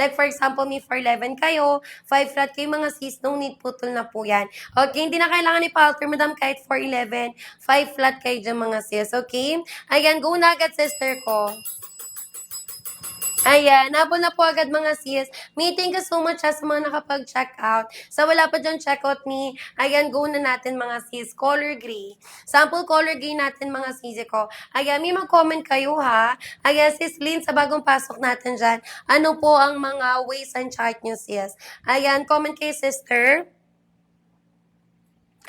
Like for example, may 411 kayo, 5 flat kayo mga sis, no need putol na po yan. Okay, hindi na kailangan ipa-alter, madam, kahit 411, 5 flat kayo dyan mga sis, okay? Ayan, go na agad, sister ko. Ayan, nabol na po agad mga sis. Me, thank you so much sa mga nakapag-check out. Sa wala pa dyan check out me, ayan, go na natin mga sis. Color gray. Sample color gray natin mga sis ko. Ayan, may mag-comment kayo ha. Ayan, sis Lynn, sa bagong pasok natin dyan, ano po ang mga ways and chart nyo sis? Ayan, comment kayo sister.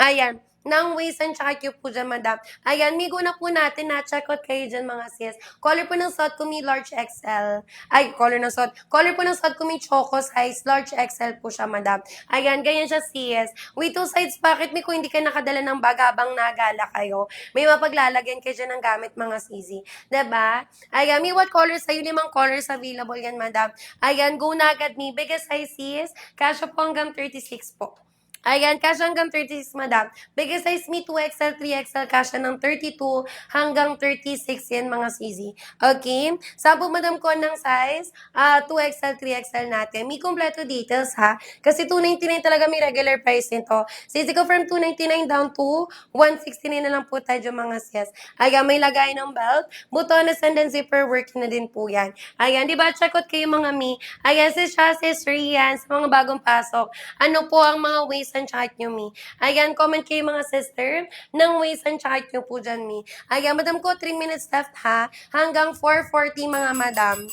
Ayan, ng waist and tsaka cube po dyan, madam. Ayan, migo na po natin na check out kayo dyan, mga sis. Color po ng suot ko mi large XL. Ay, color ng suot. Color po ng suot ko mi choco size. Large XL po siya, madam. Ayan, ganyan siya, sis. With two sides pocket, mi kung hindi kayo nakadala ng bag habang nagala kayo, may mapaglalagyan kayo dyan ng gamit, mga sisi. Diba? Ayan, mi what colors sa'yo? 5 colors available yan, madam. Ayan, go na agad mi. Biggest size, sis. Kasya po hanggang 36 po. Ayan, kasya hanggang 36, madam. Biggest size me, 2XL, 3XL, kasya ng 32 hanggang 36 yan, mga CZ. Okay? Sample, madam ko ng size, 2XL, 3XL natin. May kompleto details, ha? Kasi 299 talaga may regular price nito. CZ ko from 299 down to 169 na lang po tayo, mga sis. Ayan, may lagay ng belt, butones, and then zipper working na din po yan. Ayan, di ba? Check out kayo, mga mi. Ayan, sis siya, sis Rian, sa mga bagong pasok. Ano po ang mga ways and chart nyo, mi? Ayan, comment kayo mga sister ng ways and chart nyo po dyan, mi. Ayan, madam ko, 3 minutes left ha. Hanggang 4:40 mga madam.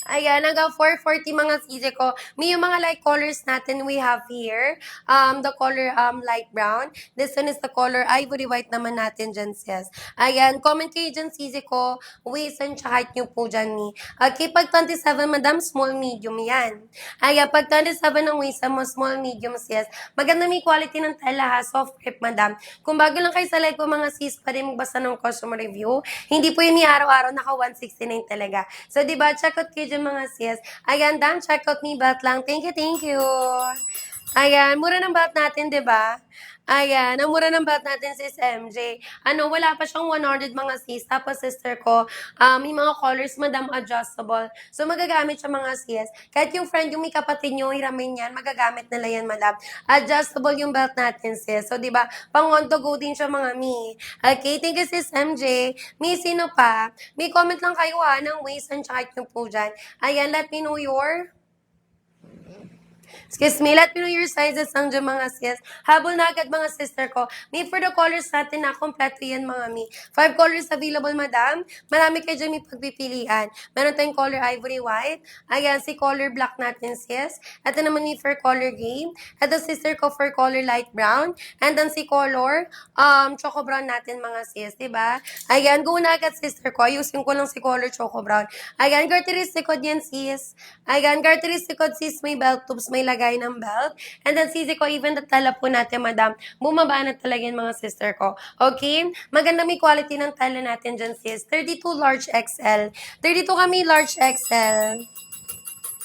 Ayan, hanggang 4:40 mga CJ ko. May yung mga light colors natin we have here. The color light brown. This one is the color ivory white naman natin dyan, sis. Ayan, comment kayo dyan, CJ ko. Waist and chart nyo po dyan, ni. Okay, pag 27, madam, small, medium yan. Ayan, pag 27 ng waist mo, small, medium, sis. Maganda may quality ng tela ha, soft grip, madam. Kung bago lang kayo sa live ko, mga sis, pa rin magbasa ng customer review. Hindi po yun ni araw-araw, naka 169 talaga. So, diba, check out kayo dyan, mga sis. Ayan, dam, check out me belt lang. Thank you, thank you. Ayan, mura ng belt natin, diba? Ayan, ang mura ng belt natin, sis MJ. Ano, wala pa siyang 100 mga sis. Tapos, sister ko, may mga colors, madam, adjustable. So, magagamit siya, mga sis. Kahit yung friend, yung may kapatid nyo, hiramin yan, magagamit nila yan, madam. Adjustable yung belt natin, sis. So, diba, pang on to go din siya, mga mi. Okay, thank you, sis MJ. Mi, sino pa? May comment lang kayo ha, ng waist and chart nyo po dyan. Ayan, let me know your... Excuse me, let me know your sizes ang dyan, mga sis. Habol na agad, mga sister ko. May for the colors natin na kompleto yan, mga mi. 5 colors available, madam. Marami kayo dyan may pagpipilian. Meron tayong color ivory white. Ayan, si color black natin, sis. Ito naman may for color gray. Ito, sister ko, for color light brown. And then si color choco brown natin, mga sis. Diba? Ayan, go na agad, sister ko. Ayusin ko lang si color choco brown. Ayan, characteristic ko yan, sis. Ayan, characteristic ko, sis, may belt tubes, may lagay ng belt. And then, sisi ko, even the tela po natin, madam, bumaba na talaga yung mga sister ko. Okay? Maganda may quality ng tela natin dyan, sis. 32 large XL. 32 kami large XL.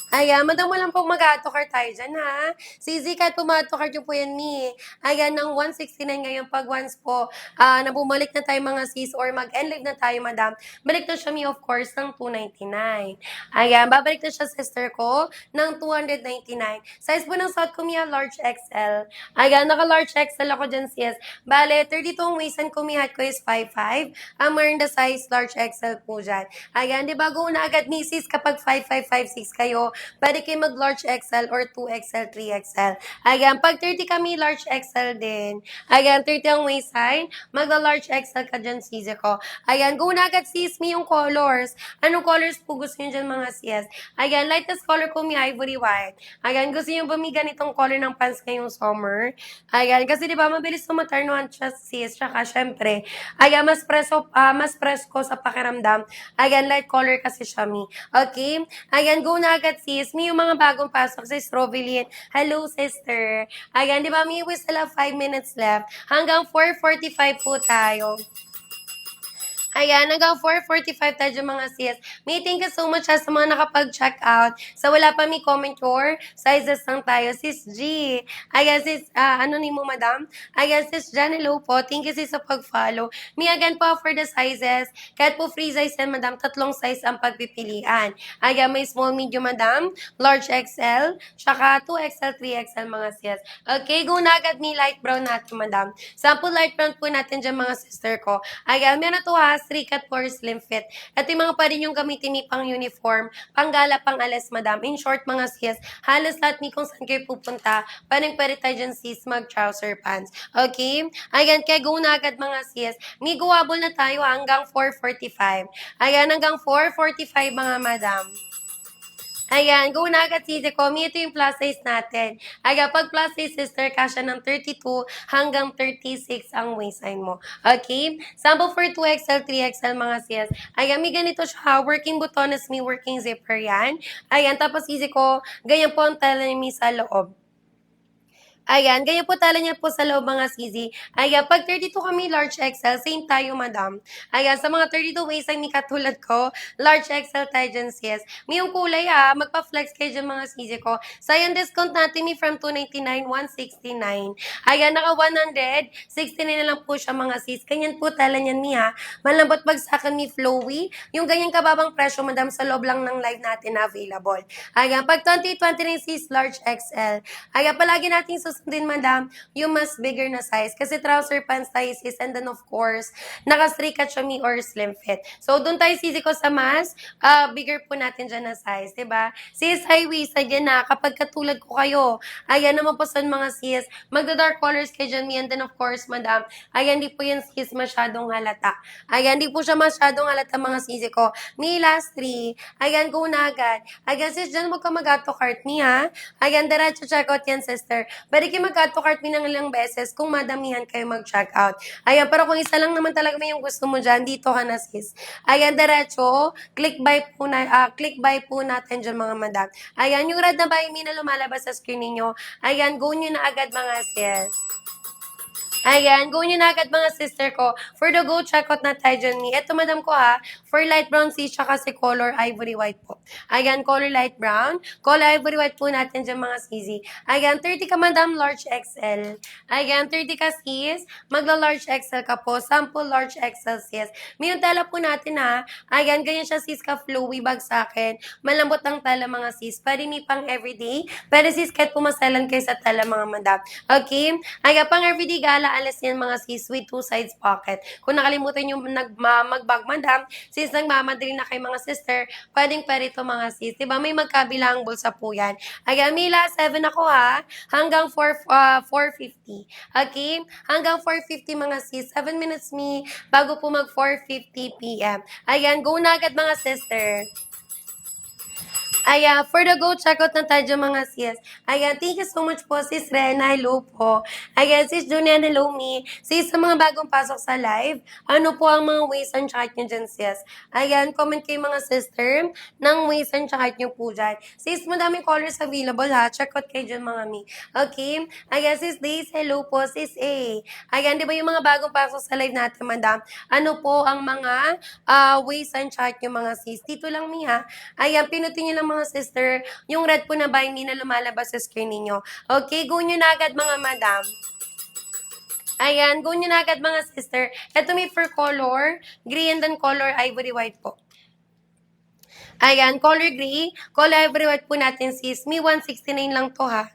Ayan, madam, walang pong mag-autocard tayo dyan, ha? CZ, kahit pumatokard yung po yan, mi. Ayan, ng 169 ngayon, pag once po, na bumalik na tayo, mga sis, or mag-end live na tayo, madam, balik na siya, mi, of course, ng 299. Ayan, babalik na siya, sister ko, ng 299. Size po ng suot ko, mi, large XL. Ayan, naka-large XL ako dyan, sis. Bale, 32 ang waist and kumihat ko is 5'5". Ang meron the size large XL po dyan. Ayan, di ba, go na agad, mi, sis, kapag 5'5", 5'6" kayo, pwede kayo mag-large XL or 2XL, 3XL. Ayan, pag 30 kami, large XL din. Ayan, 30 ang waistline, magla-large XL ka dyan, sis ko. Ayan, go na agad, sis, mi, yung colors. Anong colors po gusto nyo dyan, mga sis? Ayan, lightest color ko, mi, ivory white. Ayan, gusto nyo ba mi ganitong color ng pants ngayong summer? Ayan, kasi di ba mabilis tumatarnuhan siya, sis. Tsaka, syempre, ayan, mas presko sa pakiramdam. Ayan, light color kasi siya, mi. Okay? Ayan, go na agad, sis. May yung mga bagong pasok sa Strovillian. Hello, sister. Ayan, di ba, mi, we still have 5 minutes left. Hanggang 4:45 po tayo. Ayan, hanggang 4:45 tayo dyan mga sis. May thank you so much sa mga nakapag-check out. Sa wala pa may comment your sizes lang tayo. Sis G. Ayan, sis, ano ni mo, madam? Ayan, sis Jan, hello po. Thank you, sis, sa pag-follow. Me again po for the sizes. Kahit po free size yan, madam, tatlong size ang pagpipilian. Ayan, may small, medium, madam, large XL, tsaka 2XL, 3XL mga sis. Okay, go na agad ni light brown natin, madam. Sample light brown po natin dyan mga sister ko. Ayan, meron to ha, 3-cut for slim fit. Ito yung mga pwede yung gamitin ni pang uniform, pang gala, pang alas, madam. In short, mga sis, halos lahat ni kung saan kayo pupunta, pwede tayo dyan sis mag-trouser pants. Okay? Ayan, kaya go na agad mga sis. May guwabol na tayo hanggang 4:45. Ayan, hanggang 4:45 mga madam. Ayan, go na agad si Komi. Ito yung plus size natin. Ayan, pag plus size sister, kasya ng 32 hanggang 36 ang waistline mo. Okay? Sample for 2XL, 3XL mga sis. Ayan, may ganito siya. Working butones, may working zipper yan. Ayan, tapos easy ko, ganyan po ang tala ni sa loob. Ayan, ganyan po tala niya po sa loob mga CZ. Ayan, pag 32 kami, large XL, same tayo, madam. Ayan, sa mga 32 waist ay may katulad ko, large XL tayo dyan, sis. May yung kulay ha, magpa-flex kayo dyan mga CZ ko. So, ayan, discount natin may from 299, 169. Ayan, naka 169 na lang po siya mga sis. Ganyan po tala niyan niya. Malambot bagsakan ni flowy. Yung ganyan kababang presyo, madam, sa loob lang ng live natin na available. Ayan, pag 2029 sis, large XL. Ayan, palagi natin susundin, madam, yung mas bigger na size. Kasi trouser pants tayo sis, and then of course, naka-straight kachami or slim fit. So, doon tayo sisi ko sa mas bigger po natin dyan na size, diba? Sis, highway, sadya na, kapag katulad ko kayo, ayan naman po sa mga sis, magda-dark colors kayo dyan, and then of course, madam, ayan, di po yan sis masyadong halata. Ayan, di po siya masyadong halata mga sisi ko. May last 3, ayan, go na agad. Ayan, sis, dyan huwag ka mag-auto cart me, ha? Ayan, diretso check out yan, sister. Pwede kayo mag-auto cart me ng ilang beses kung madamihan kayo mag-check out. Ayan, pero kung isa lang naman talaga may yung gusto mo dyan, dito ka na, sis. Ayan, diretso, click buy po natin dyan, mga madam. Ayan, yung red na buy me na lumalabas sa screen ninyo. Ayan, go nyo na agad, mga sis. Ayan, go nyo na agad mga sister ko. For the go, check out na tayo dyan ni. Ito madam ko ha, for light brown sis, tsaka si color ivory white po. Ayan, color light brown. Color ivory white po natin dyan mga sisi. Ayan, 30 ka madam, large XL. Ayan, 30 ka sis, magla-large XL ka po. Sample large XL sis. May yung tela po natin ha. Ayan, ganyan siya sis ka flowy bag sa akin. Malambot ang tela mga sis. Pwede ni pang everyday. Pwede sis kahit pumasalan kayo sa tela mga madam. Okay? Ayan, pang everyday gala alas yan mga sis with 2 sides pocket. Kung nakalimutan yung mag-bag madam, since nagmamadali na kay mga sister, pwede ito mga sis. Diba may magkabilang bulsa po yan. Ayan, may last 7 ako ha. Hanggang 4:50. Okay? Hanggang 4:50 mga sis. 7 minutes me bago po mag 4:50 p.m. Ayan, go na agad mga sister. Ayan, for the go, check out na tayo dyan, mga sis. Ayan, thank you so much po, sis Rena. Hello po. Ayan, sis Julian, hello me. Sis, sa mga bagong pasok sa live, ano po ang mga ways and chart nyo dyan, sis? Ayan, comment kayo mga sister ng ways and chart nyo po dyan. Sis, madaming colors available ha. Check out kayo dyan, mga mi. Okay? Ayan, sis Days, hello po, sis A. Ayan, di ba yung mga bagong pasok sa live natin, madam? Ano po ang mga ways and chart nyo, mga sis? Dito lang mi ha. Ayan, pinutin nyo lang mga sister, yung red po na buy me na lumalabas sa screen ninyo. Okay, go nyo na agad mga madam. Ayan, go nyo na agad mga sister. Ito may for color, gray and then color ivory white po. Ayan, color gray, color ivory white po natin sis. May 169 lang to ha.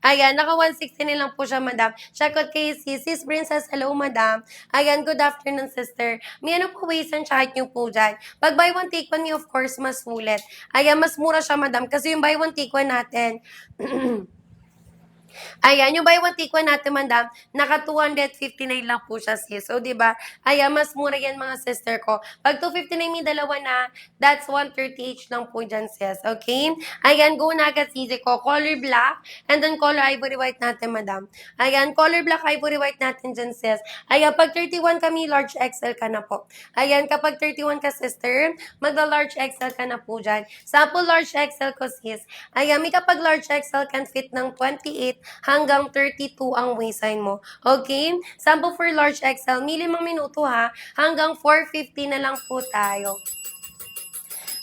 Ayan, naka 169 lang po siya, madam. Check out kay Sis Princess. Hello, madam. Ayan, good afternoon, sister. May ano po ways and chart nyo po dyan. Pag buy one, take one, of course, mas sulit. Ayan, mas mura siya, madam. Kasi yung buy one, take one natin, ayan, yung buy one take one natin, madam, naka 259 lang po siya, sis. So, di ba? Ayan, mas mura yan, mga sister ko. Pag 259 may dalawa na, that's 130 each lang po dyan, sis. Okay? Ayan, go na agad, sis ko. Color black, and then color ivory white natin, madam. Ayan, color black, ivory white natin dyan, sis. Ayan, pag 31 kami, large XL ka na po. Ayan, kapag 31 ka, sister, magla-large XL ka na po dyan. Sample large XL ko, sis. Ayan, may kapag large XL can fit ng 28 hanggang 32 ang waistline mo. Okay? Sample for large XL, may 5 minuto ha, hanggang 4:50 na lang po tayo.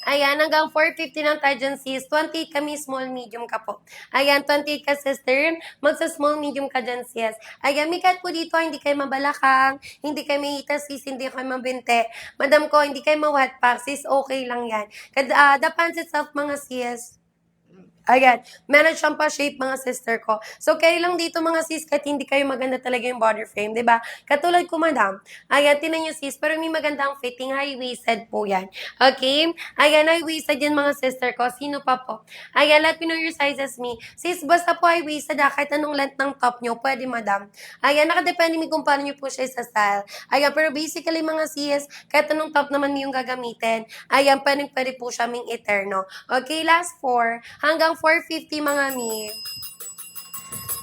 Ayan, hanggang 4:50 lang tayo dyan, sis. 28 kami, small, medium ka po. Ayan, 28 ka, sister. Magsa-small, medium ka dyan, sis. Ayan, may cut po dito, hindi kayo mabalakang, hindi kayo mahita, sis, hindi kayo mabinte. Madam ko, hindi kayo ma-wet pack, sis, okay lang yan. The pants itself, mga sis, ayan, meron siyang pa-shape mga sister ko. So, carry lang dito mga sis, kahit hindi kayo maganda talaga yung body frame, di ba? Katulad ko, madam. Ayan, tinan nyo sis, pero may magandang fitting, high-waisted po yan. Okay? Ayan, high-waisted yan mga sister ko. Sino pa po? Ayan, let me know your sizes, me. Sis, basta po high-waisted, kahit anong length ng top nyo, pwede, madam. Ayan, nakadepende mi kung paano nyo po siya sa style. Ayan, pero basically mga sis, kahit anong top naman yung gagamitin, ayan, pwede po siya ming eterno. Okay, last 4, hanggang 4:50 mga mi.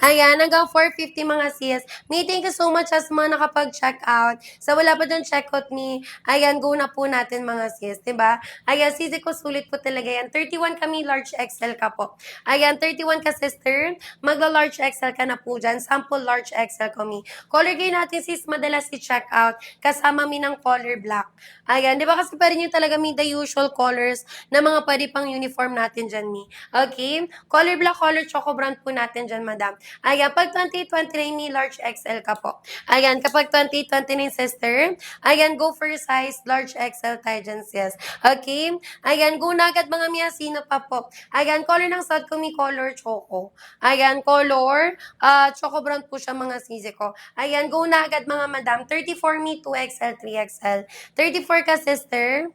Ayan, hanggang 4:50 mga sis. Me, thank you so much as mga nakapag-check out. Sa wala pa dyan check out me, ayan, go na po natin mga sis, diba? Ayan, sisi ko sulit po talaga yan. 31 kami, large XL ka po. Ayan, 31 ka sister, magla-large XL ka na po dyan. Sample large XL ko mi. Color gray natin sis, madalas i-check out. Kasama mi ng color black. Ayan, di ba kasi pwede nyo talaga mi the usual colors na mga pwede pang uniform natin dyan mi. Okay? Color black, color choco brown po natin dyan, madam. Ayan, pag 2029 ni large XL ka po. Ayan, kapag 2029 sister, ayan, go for size large XL tayo dyan, sis. Okay? Ayan, go na agad mga miya, sino pa po. Ayan, color ng suot ko, mi color choco. Ayan, color, choco brown po siya mga sisi ko. Ayan, go na agad mga madam. 34 mi, 2XL, 3XL. 34 ka, sister.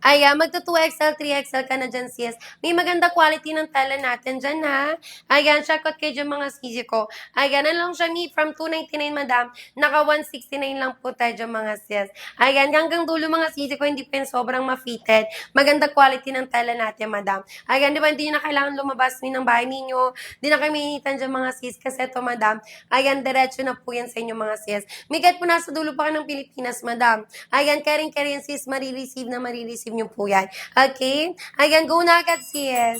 Ayan, magto 2XL, 3XL ka na dyan, sis. May maganda quality ng tela natin dyan, ha? Ayan, check out kayo dyan mga sisi ko. Ayan, ano lang siya, ni from 299, madam. Naka 169 lang po tayo dyan, mga sis. Ayan, hanggang dulo mga sisi ko, hindi pa yun sobrang ma-fitted. Maganda quality ng tela natin, madam. Ayan, di ba, hindi nyo na kailangan lumabas ng bahay ninyo. Hindi na kayo mainitan dyan, mga sis. Kasi ito, madam, ayan, diretso na po yan sa inyo, mga sis. Migat po nasa dulo pa ka ng Pilipinas, madam. Ayan, caring sis, marireceive nyo po yan. Okay? Ayan, go na agad, sis.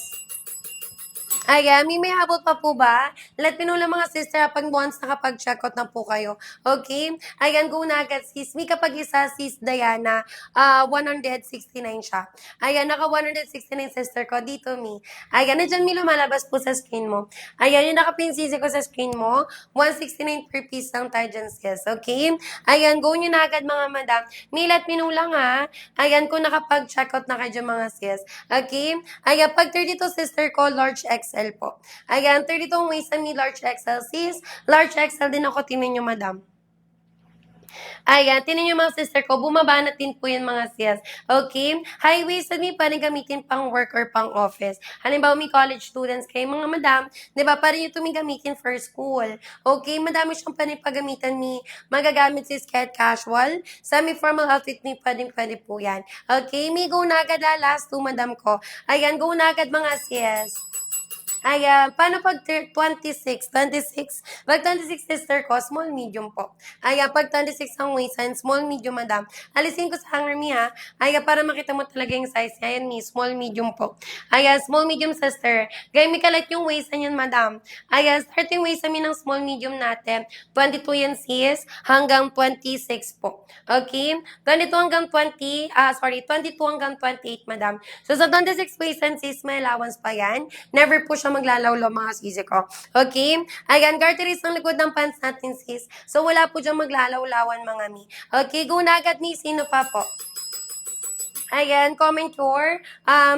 Ayan, may habol pa po ba? Let me know lang mga sister pag once nakapag-check out na po kayo. Okay? Ayan, go na agad sis. May kapag isa sis Diana, 169 siya. Ayan, naka 169 sister ko. Dito mi. Ayan, nandiyan may lumalabas po sa screen mo. Ayan, yung nakapinsisi ko sa screen mo, 169 per piece lang tayo dyan sis. Okay? Ayan, go nyo na agad mga madam. May let me know lang ha. Ayan, kung nakapag-check out na kayo dyan mga sis. Okay? Ayan, pag 32 sister ko, large XL po. Ayan, 32 ang waist ni large XL sis. Large XL din ako, tinan nyo madam. Ayan, tinan nyo mga sister ko, bumaba na din po yan mga sis. Okay? High-waisted may pwedeng gamitin pang work or pang office. Halimbawa, may college students kayo, mga madam, di ba, pwede nyo ito may gamitin for school. Okay? Madami siyang pwedeng paggamitan ni magagamit sis kahit casual. Semi-formal outfit may pwede po yan. Okay? May go na agad last two, madam ko. Ayan, go na agad mga sis. Ayan, paano pag 26? 26? Pag 26 sister ko, small, medium po. Ayan, pag 26 ang waistline, small, medium, madam. Alisin ko sa hanger mi ha. Ayan, para makita mo talaga yung size niya. Ayan mi, small, medium po. Ayan, small, medium sister. Gaya mi kalat yung waistline yan, madam. Ayan, starting waistline mi ng small, medium natin. 22 yan sis, hanggang 26 po. Okay? 22 hanggang 22 hanggang 28, madam. So, sa 26 waistline sis, may allowance pa yan. Never po siya maglalawlaw mga sisi ko. Okay? Ayan, garteries ng likod ng pants natin, sis. So, wala po dyan maglalawlawan mga mi. Okay, go na agad mi. Sino pa po? Ayan, comment your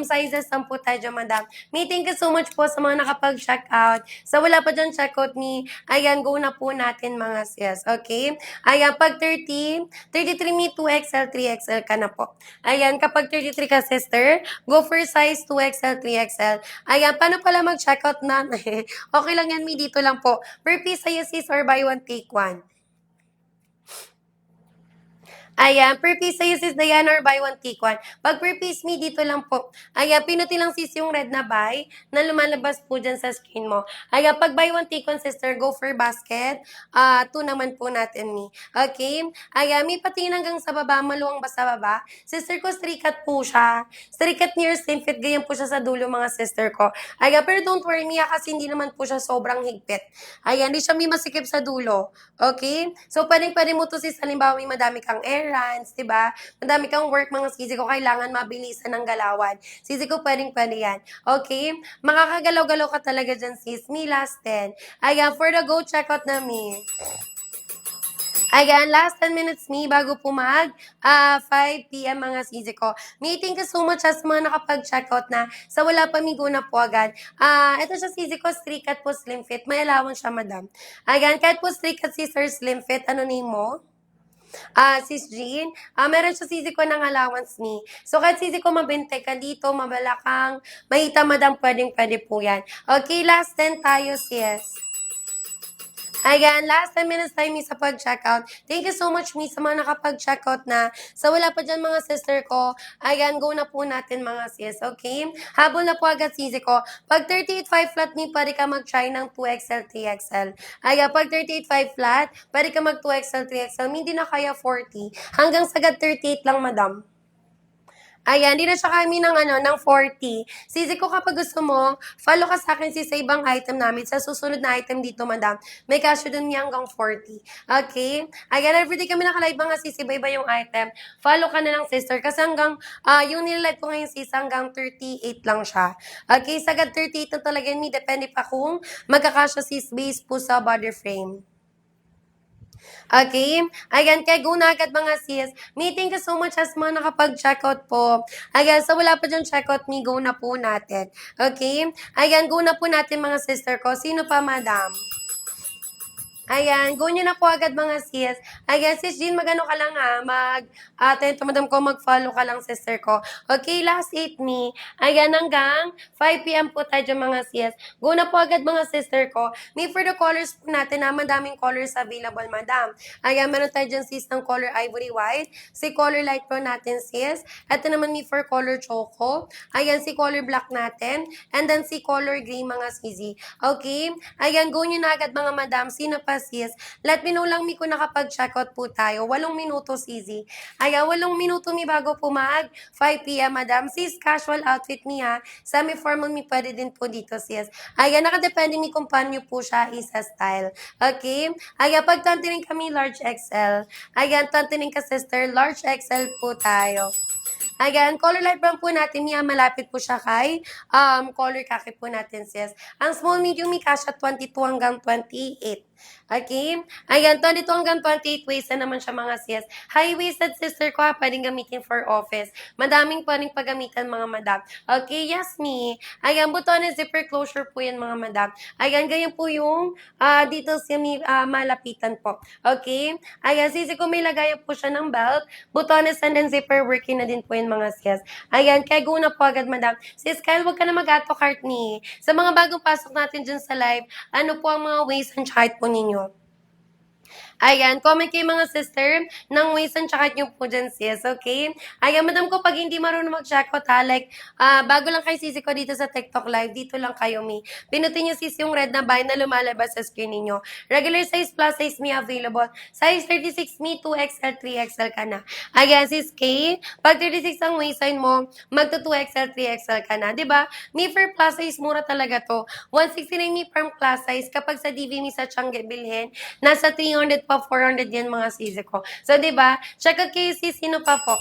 sizes lang po tayo dyan, madam. May thank you so much po sa mga nakapag-check out. Sa wala pa dyan check out ni, ayan, go na po natin mga sis. Okay? Ayan, pag 33 mi 2XL, 3XL ka na po. Ayan, kapag 33 ka, sister, go for size 2XL, 3XL. Ayan, paano pala mag-check out na? Okay lang yan, mi, dito lang po. Per piece sa'yo, sis, or buy one, take one. Ayan, per piece sa'yo sis Diana or buy one take one. Pag per piece me, dito lang po. Ayan, pinuti lang sis yung red na buy na lumalabas po dyan sa screen mo. Ayan, pag buy one take one sister, go for basket. Two naman po natin me. Okay? Ayan, may patingin hanggang sa baba, maluwang ba sa baba? Sister ko, strikat po siya. Strikat near slim fit, ganyan po siya sa dulo mga sister ko. Ayan, pero don't worry Mia kasi hindi naman po siya sobrang higpit. Ayan, hindi siya may masikip sa dulo. Okay? So, pwede mo to sis, halimbawa may madami kang errands, di ba? Madami kang work, mga sisi ko, kailangan mabilisan ng galawan. Sisi ko, pwede yan. Okay? Makakagalaw-galaw ka talaga dyan, sis. Me, last 10. Ayan, for the go, check out na me. Ayan, last 10 minutes me bago po mag 5 p.m. mga sisi ko. Me, thank you so much as mga nakapag-checkout na. Sa wala pa migo na po agad. Ito siya sisi ko, strikat po slim fit. May allowance siya, madam. Ayan, kahit po strikat sister slim fit, ano name mo? Sis Jean, meron siya sisi ko ng allowance ni. So, kahit sisi ko mabinte ka dito, mabalakang, mahita madam, pwede po yan. Okay, last 10 tayo, sis. Ayan, last 10 minutes tayo, Miss, sa pag-checkout. Thank you so much, Miss, sa mga nakapag-checkout na. Sa wala pa dyan, mga sister ko, ayan, go na po natin, mga sis, okay? Habol na po agad, sisi ko. Pag 38.5 flat, ni pwede ka mag-try ng 2XL, 3XL. Ayan, pag 38.5 flat, pwede ka mag 2XL, 3XL. Hindi na kaya 40. Hanggang sagad 38 lang, madam. Ayan, di na siya kami ng 40. Sisi ko kapag gusto mo, follow ka sa akin sa ibang item namin. Sa susunod na item dito, madam, may kasyo dun niya hanggang 40. Okay? Ayan, everyday kami nakalive mga sisi, iba yung item. Follow ka na lang, sister. Kasi hanggang, yung nilalive ko ngayon, sis, hanggang 38 lang siya. Okay, sagad 38 na talaga yun. Depende pa kung magkakasya sis base po sa body frame. Okay? Ayan, kay go na agad mga sis. Meeting ka so much as mga nakapag-checkout po. Ayan, so wala pa dyan checkout me, go na po natin. Okay? Ayan, go na po natin mga sister ko. Sino pa, madam? Ayan, go nyo na po agad mga sis. Ayan, sis Jean, magano ka lang ha. Tento madam ko, mag-follow ka lang sister ko. Okay, last 8 me. Ayan, hanggang 5 p.m. po tayo dyan mga sis. Go na po agad mga sister ko. May for the colors po natin na madaming colors available, madam. Ayan, meron tayo dyan sis ng color ivory white. Si color light po natin sis. Ito naman may for color choco. Ayan, si color black natin. And then si color gray mga sisi. Okay? Ayan, go nyo na agad mga madam. Sino pa sis? Let me know lang mi kung nakapag-checkout po tayo. 8 minuto easy. Ayan, 8 minuto mi bago po mag 5 p.m. madam. Sis, casual outfit mi ha. Semi-formal mi pwede din po dito sis. Ayan, nakadepende mi kung paano po siya isa style. Okay? Ayan, pag tantining kami large XL. Ayan, tantining ka sister, large XL po tayo. Ayan, color light brown po natin, Mia, malapit po siya kay color khaki po natin, sis. Ang small medium, may kasha 22 hanggang 28. Okay? Ayan, 22 hanggang 28 waist na naman siya mga sis. High-waisted sister ko ha, pwedeng gamitin for office. Madaming pwedeng paggamitan mga madam. Okay, yes me. Ayan, buton and zipper closure po yan mga madam. Ayan, ganyan po yung details niya may malapitan po. Okay? Ayan, sisi ko may lagayan po siya ng belt, butones and then zipper working na din po yun mga sis. Ayan, kaya go na po agad madam. Sis Kyle, huwag ka na mag-auto cart ni. Sa mga bagong pasok natin dyan sa live, ano po ang mga waist and height po ninyo? Ayan, comment kayo mga sister ng ways and tsaka nyo po dyan sis, okay? Ayan, madam ko, pag hindi marunong mag-checkout ha, like, bago lang kayo sisi ko dito sa TikTok live, dito lang kayo mi. Pinutin nyo sis yung red na buy na lumalabas sa screen ninyo. Regular size plus size me available. Size 36 me, 2XL, 3XL ka na. Ayan, sis K, pag 36 ang waistline mo, magto 2XL, 3XL ka na. Diba? Me for plus size, mura talaga to. 169 me per plus size. Kapag sa DV me sa Tiangge bilhin, nasa 300 pa 400 yan mga sisi ko. So, di ba? Check out kayo sis, sino pa po?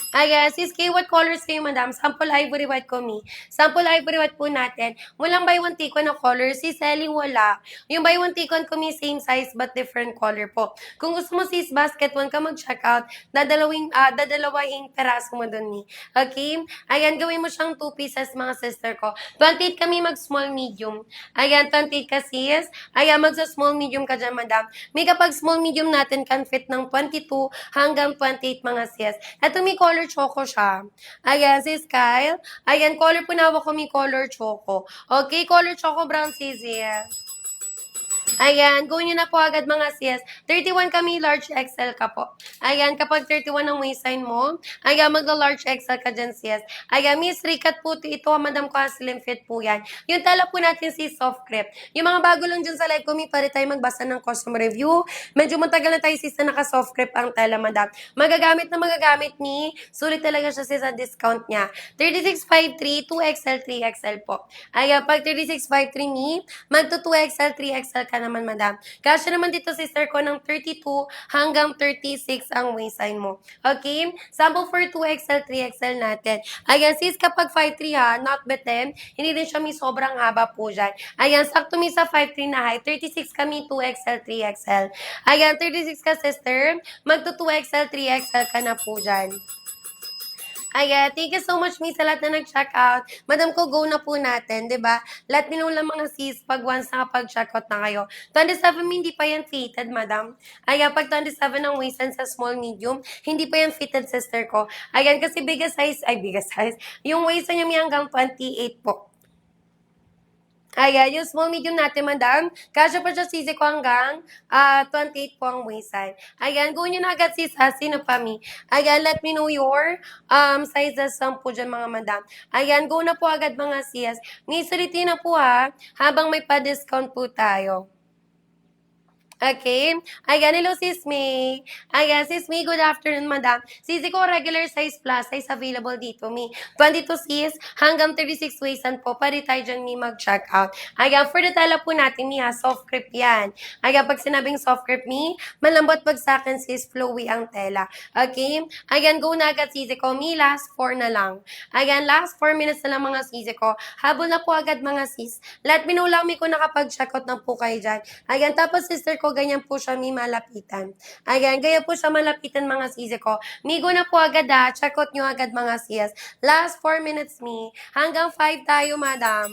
Ayan, sis K, what colors kayo, madam? Sample ivory white ko, mi. Sample ivory white po natin. Walang buy one take one na color. Si Selling wala. Yung buy one take one ko, mi, same size but different color po. Kung gusto mo sis basket one ka mag-check out, dadalawahin peraso mo dun, mi. Okay? Ayan, gawin mo siyang 2 pieces, mga sister ko. 28 kami mag-small medium. Ayan, 28 ka sis. Ayan, magsa-small medium ka dyan, madam. May kapag small medium natin can fit ng 22 hanggang 28 mga sis. Ito may color choco siya. Ayan, sis Kyle. Ayan, color po nawa ko may color choco. Okay, color choco brown sis. Ayan, go nyo na po agad mga sis. 31 kami, large XL ka po. Ayan, kapag 31 ang waistline mo, ayan, magla-large XL ka dyan sis. Ayan, Miss Rikat po ito, Madam ko, slim fit po yan. Yung tala po natin si soft crepe. Yung mga bago lang dyan sa live ko, may pare tayo magbasa ng customer review. Medyo matagal na tayo sis na naka-soft crepe ang tela, Madam. Magagamit na magagamit ni, sulit talaga siya sis sa discount niya. 3653, 2XL, 3XL po. Ayan, pag 3653 ni, magto 2XL, 3XL ka naman, Madam. Kasya naman dito, sister ko, ng 32 hanggang 36 ang waistline mo. Okay? Sample for 2XL, 3XL natin. Ayan, sis, kapag 5'3 ha, not betem, hindi din siya may sobrang haba po dyan. Ayan, sakto mi sa 5'3 na high, 36 kami, 2XL, 3XL. Ayan, 36 ka, sister, magto 2XL, 3XL ka na po dyan. Ayan, thank you so much, Miss, sa lahat na nag-check out. Madam ko, go na po natin, di ba? Let me know lang mga sis pag once nakapag-check out na kayo. 27 hindi pa yan fitted, madam. Ayan, pag 27 ang waistline sa small, medium, hindi pa yan fitted, sister ko. Ayan, kasi biggest size, yung waistline niya may hanggang 28 po. Ayan, yung small medium natin, madam. Kasya pa siya sisi ko hanggang 28 po ang waistline. Ayan, go nyo na agad sis ha. Sino pa mi? Ayan, let me know your sizes po dyan mga madam. Ayan, go na po agad mga sis. Misaliti na po ha, habang may pa-discount po tayo. Okay. Ayan, hello, Sis May. Ayan, Sis May, good afternoon, madam. Sisi ko, regular size plus size available dito, Mi. 22 sis, hanggang 36 waistan po. Pwede tayo dyan, Mi, mag-check out. Ayan, for the tala po natin, Mi, ha, soft crepe yan. Ayan, pag sinabing soft crepe, Mi, malambot pag sa akin, sis, flowy ang tela. Okay? Ayan, go na agad, Sisi ko. Mi, last 4 na lang. Ayan, last 4 minutes na lang, mga Sisi ko. Habol na po agad, mga sis. Let me know lang, Mi, kung nakapag-check out na po kayo dyan. Ayan, tapos, sister ko, ganyan po siya may malapitan. Ayan, ganyan po siya malapitan mga sisi ko. Migo na po agad ha. Check out nyo agad mga sis. Last 4 minutes mi. Hanggang 5 tayo, madam.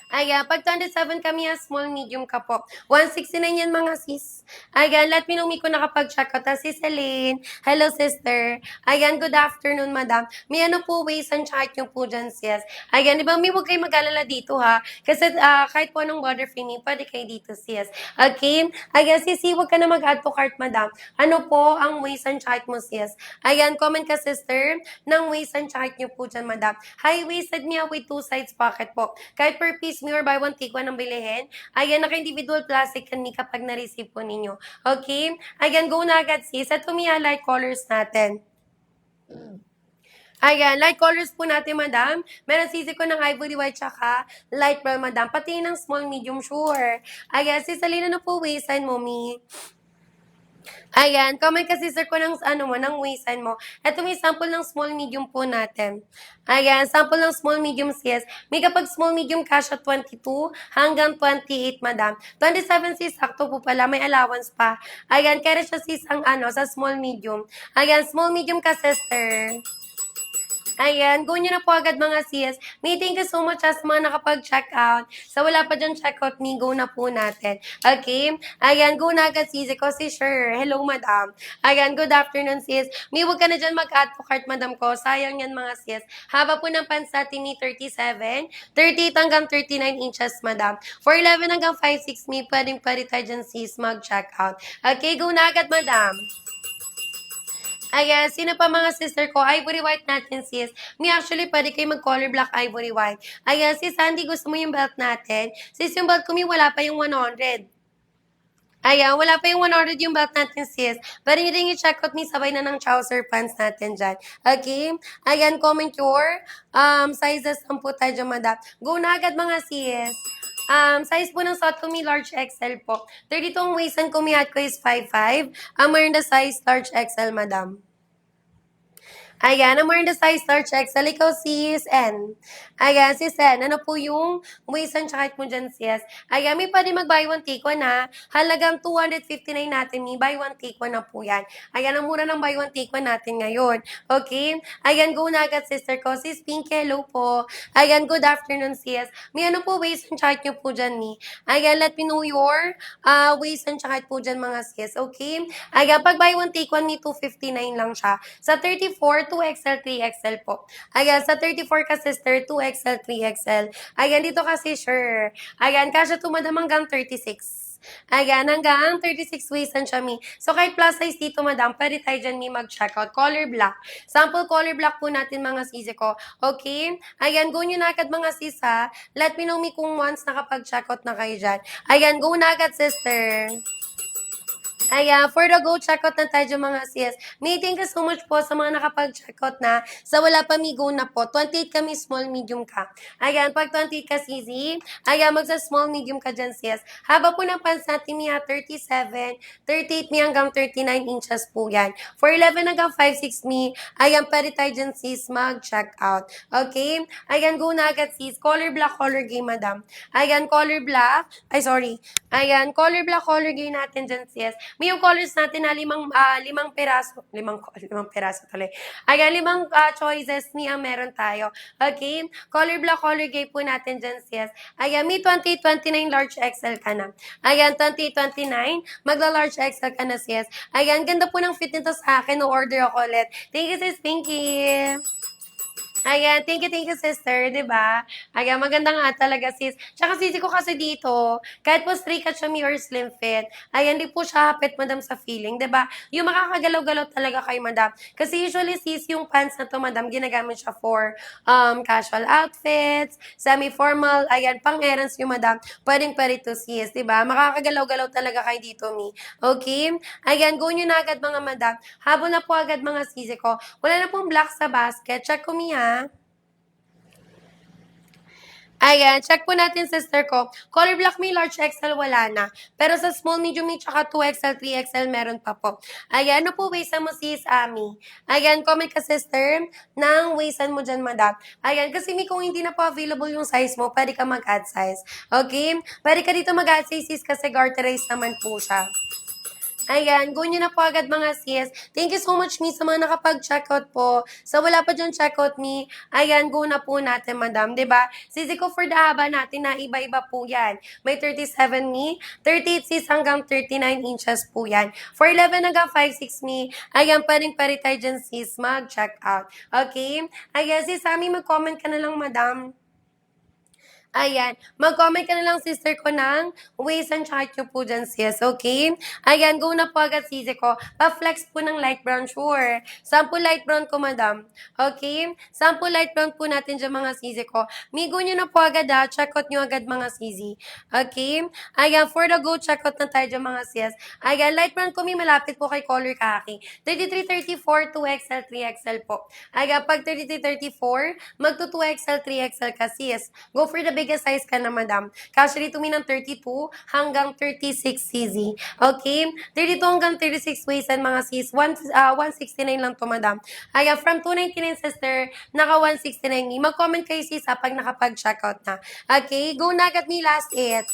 Ayan, pag 27 kami, small, medium ka po. 169 yan mga sis. Ayan, let me know kung nakapag-check out. Si Celine. Hello, sister. Ayan, good afternoon, madam. May ano po, waist and chart yung po dyan, sis. Ayan, di ba, may huwag kayo mag-alala dito, ha? Kasi kahit po anong border free, pwede kayo dito, sis. Okay? Ayan, sisi, huwag ka na mag-add to cart, madam. Ano po ang waist and chart mo, sis? Ayan, comment ka, sister, ng waist and chart nyo po dyan, madam. High-waisted niya with 2 sides pocket po. Kahit per piece me or buy one take one ang bilihin. Ayan, naka-individual plastic yan kapag na-receive po ninyo. Okay? Ayan, go na agad sis. Ito may light colors natin. Ayan, light colors po natin, madam. Meron sisi ko ng ivory white tsaka light brown, madam. Pati ng small, medium, sure. Ayan, sis, alina na po waistline mo, mi. Ayan, comment ka sister ko ng ng waistline mo. Ito may sample ng small medium po natin. Ayan, sample ng small medium sis. May kapag small medium kasha 22 hanggang 28, madam. 27 sis, sakto po pala, may allowance pa. Ayan, kaya siya sis ang sa small medium. Ayan, small medium ka sister. Ayan, go nyo na po agad mga sis. May thank you so much sa mga nakapag-check out. Sa wala pa dyan check out ni, go na po natin. Okay? Ayan, go na agad sis. Ikaw si Sure. Hello, madam. Ayan, good afternoon sis. May huwag ka na dyan mag-add to cart, madam ko. Sayang yan mga sis. Haba po ng pants natin ni 37, 38 hanggang 39 inches, madam. For 11 hanggang 5'6", may pwede tayo dyan sis mag-check out. Okay, go na agad, madam. Ayan, sino pa mga sister ko? Ivory white natin, sis. May actually, pwede kayo mag-color black ivory white. Ayan, sis Sandy, gusto mo yung belt natin? Sis, yung belt ko, may wala pa yung 100. Ayan, wala pa yung 100 yung belt natin, sis. Pero yun rin i-check out me, sabay na ng trouser pants natin dyan. Okay? Ayan, comment your sizes ang po tayo dyan, madam. Go na agad mga sis. Size po ng suot ko, may large XL po. 32 ang waistan ko, may hat ko is 5'5". Ang the size large XL, madam. Ayan, ang the size large XL. Ikaw, sis N. Ayan, sis N. Ano po yung waist and chart mo dyan, sis? Ayan, may pwede mag-buy one take one ha. Halagang 259 natin, may buy one take one na po yan. Ayan, ang mura ng buy one take one natin ngayon. Okay? Ayan, go na agad, sister ko. Sis Pink, hello po. Ayan, good afternoon, sis. May ano po waist and chart nyo po dyan, ni. Ayan, let me know your waist and chart po dyan, mga sis. Okay? Ayan, pag buy one take one, may 259 lang siya. Sa 34, 2XL, 3XL po. Ayan, sa 34 ka sister, 2XL, 3XL. Ayan, dito kasi sure. Ayan, kasya tumadam hanggang 36. Ayan, hanggang 36 waist ang siya, mi. So, kahit plus size dito, madam, pwede tayo dyan, mi, mag-checkout. Color black. Sample color black po natin, mga sisi ko. Okay? Ayan, go nyo na agad, mga sis, ha. Let me know, mi, kung once nakapag-checkout na kayo dyan. Ayan, go na agad, sister. Ayan, for the go, checkout na tayo dyan, mga sis. May thank you so much po sa mga nakapag-checkout na. Sa wala pa, mi, go na po. 28 kami, small, medium ka. Ayan, pag 28 ka, sisi, ayan, magsa-small, medium ka dyan, sis. Haba po ng pants natin, mi, 37, 38 mi hanggang 39 inches po yan. For 11 hanggang 5'6 mi, ayan, pwede tayo dyan, sis, mag-checkout. Okay? Ayan, go na agad, sis. Color black, color gray, madam. Ayan, color black. Ay, sorry. Ayan, color black, color gray natin dyan, sis. May yung colors natin na limang peraso. Limang peraso tuloy. Ayan, limang choices niya meron tayo. Okay? Color black, color gray po natin dyan, sis. Ayan, may 2029 large XL ka na. Ayan, 2029, magla-large XL ka na, sis. Ayan, ganda po ng fit nito sa akin. No-order ako ulit. Thank you, sis. Thank you. Ayan, thank you, sister, di ba? Ayan, maganda nga talaga, sis. Tsaka sisi ko kasi dito, kahit po straight cut siya, or slim fit, ayan, di po siya hapit, madam, sa feeling, di ba? Yung makakagalaw-galaw talaga kay madam. Kasi usually, sis, yung pants na to, madam, ginagamit siya for casual outfits, semi-formal, ayan, pang errands yung madam, pwedeng-pwede to, sis, di ba? Makakagalaw-galaw talaga kay dito, mi. Okay? Ayan, go nyo na agad, mga madam. Habol na po agad, mga sisi ko. Wala na pong black sa basket. Check ko, mi, ha? Ayan, check po natin, sister ko. Color black may large XL, wala na. Pero sa small, medium, may tsaka 2XL, 3XL, meron pa po. Ayan, ano po waist mo, sis, Ami? Ayan, comment ka, sister, ng waistan mo dyan, madam. Ayan, kasi mi, kung hindi na po available yung size mo, pwede ka mag-add size. Okay? Pwede ka dito mag-add size, sis, kasi garterize naman po siya. Ayan, go nyo na po agad, mga sis. Thank you so much, mi, sa mga nakapag-checkout po. Sa wala pa dyan checkout, mi, ayan, go na po natin, madam. 'Di ba? Sisi ko for the haba natin na iba-iba po yan. May 37 mi, 38 sis hanggang 39 inches po yan. For 11 hanggang 5'6 mi, ayan, pwedeng tayo dyan, sis, mag-checkout. Okay? Ayan, sis, Ami, mag-comment ka na lang, madam. Ayan. Mag-comment ka na lang, sister ko, ng waist and chart nyo po dyan, sis. Okay? Ayan, go na po agad, sisi ko. Pa-flex po ng light brown, sure. Sample light brown ko, madam. Okay? Sample light brown po natin dyan, mga sisi ko. Migo nyo na po agad, ha. Check out nyo agad, mga sisi. Okay? Ayan, for the go, check out na tayo dyan, mga sis. Ayan, light brown ko, may malapit po kay color kaki. 33-34, 2XL, 3XL po. Ayan, pag 33-34, magto 2XL, 3XL ka, sis. Go for the biggest size ka na, madam. Kasi dito mi ng 32 hanggang 36 cz. Okay? 32 hanggang 36 waist and mga sis. 169 lang to, madam. Ayan, from 299, sister, naka 169 mi. Mag-comment kayo, sis, pag nakapag-checkout na. Okay? Go na agad, mi, last 8.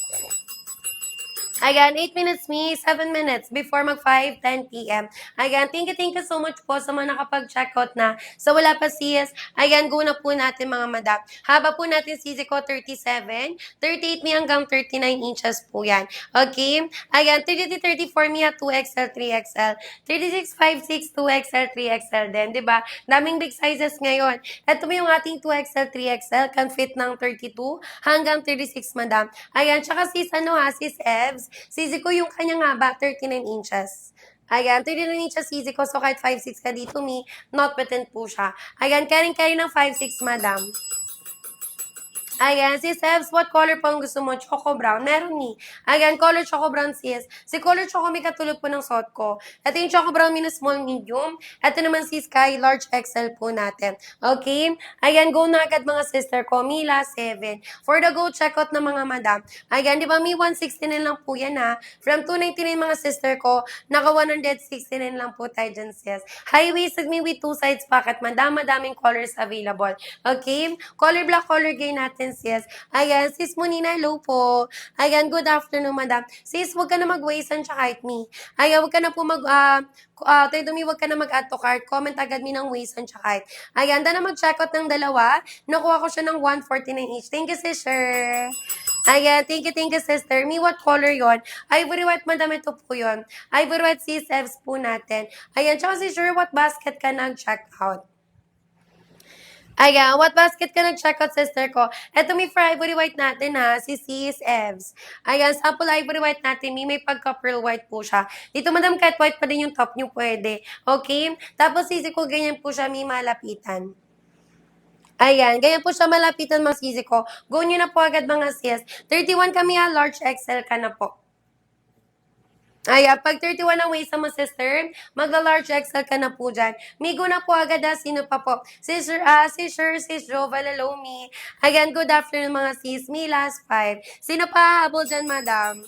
Ayan, 8 minutes me, 7 minutes before mag 5:10 p.m. Ayan, thank you so much po sa mga nakapag-checkout na. Sa wala pa sis, ayan, go na po natin, mga madam. Haba po natin sisi ko 37, 38 mi hanggang 39 inches po yan. Okay? Ayan, 33-34 mi 2XL, 3XL. 36-56, 2XL, 3XL din, di ba? Daming big sizes ngayon. Ito mo yung ating 2XL, 3XL, can fit ng 32 hanggang 36, madam. Ayan, tsaka sis, ano ha, sis Evs, sisi ko yung kanyang haba, 39 inches. Ayan, 39 inches sisi ko, so kahit 5'6 ka dito, mi, not patent po siya. Ayan, carrying ng 5'6, madam. Ayan, sis Evs, what color po ang gusto mo? Choco brown? Meron ni. Ayan, color choco brown, sis. Si color choco may katulog po ng suot ko. Ito yung choco brown minus small medium. Ito naman si Sky large XL po natin. Okay? Ayan, go na agad, mga sister ko. Mila 7. For the go checkout na, mga madam. Ayan, di ba mi 169 lang po yan, ha? From 299, mga sister ko, naka 169 lang po tayo dyan, sis. High-waisted me with 2 sides pocket. Madaming colors available. Okay? Color black, color gray natin, sis. Ayan, sis Monina, hello po. Ayan, good afternoon, madam. Sis, wag ka na mag-waistan siya kahit me. Ayan, wag ka na po tayo dumi, wag ka na mag-add to cart. Comment agad mi ng waistan siya kahit. Ayan, na mag-checkout ng dalawa. Nakuha ko siya ng 149 each. Thank you, sister. Ayan, thank you, sister. Me, what color yon? Ivory white, madam, ito po yon. Ivory white, sis, Evs po natin. Ayan, tsaka si sure, what basket ka nag-check out? Ayan, what basket ka nag-checkout, sister ko? Eto may for ivory white natin ha, si Sis Evs. Ayan, sample ivory white natin, may pagka-pearl white po siya. Dito, madam, kahit white pa din yung top nyo, pwede. Okay? Tapos, sisi ko, ganyan po siya, may malapitan. Ayan, ganyan po siya malapitan, mga sisi ko. Go nyo na po agad, mga sis. 31 kami ha, large XL ka na po. Ayan, pag 31 ang waist mo, sister, magla-large XL ka na po dyan. Migo na po agad ha, sino pa po? Sis Jova Lalomi. Ayan, good afternoon mga sis. Me last 5. Sino pa habol dyan, madam?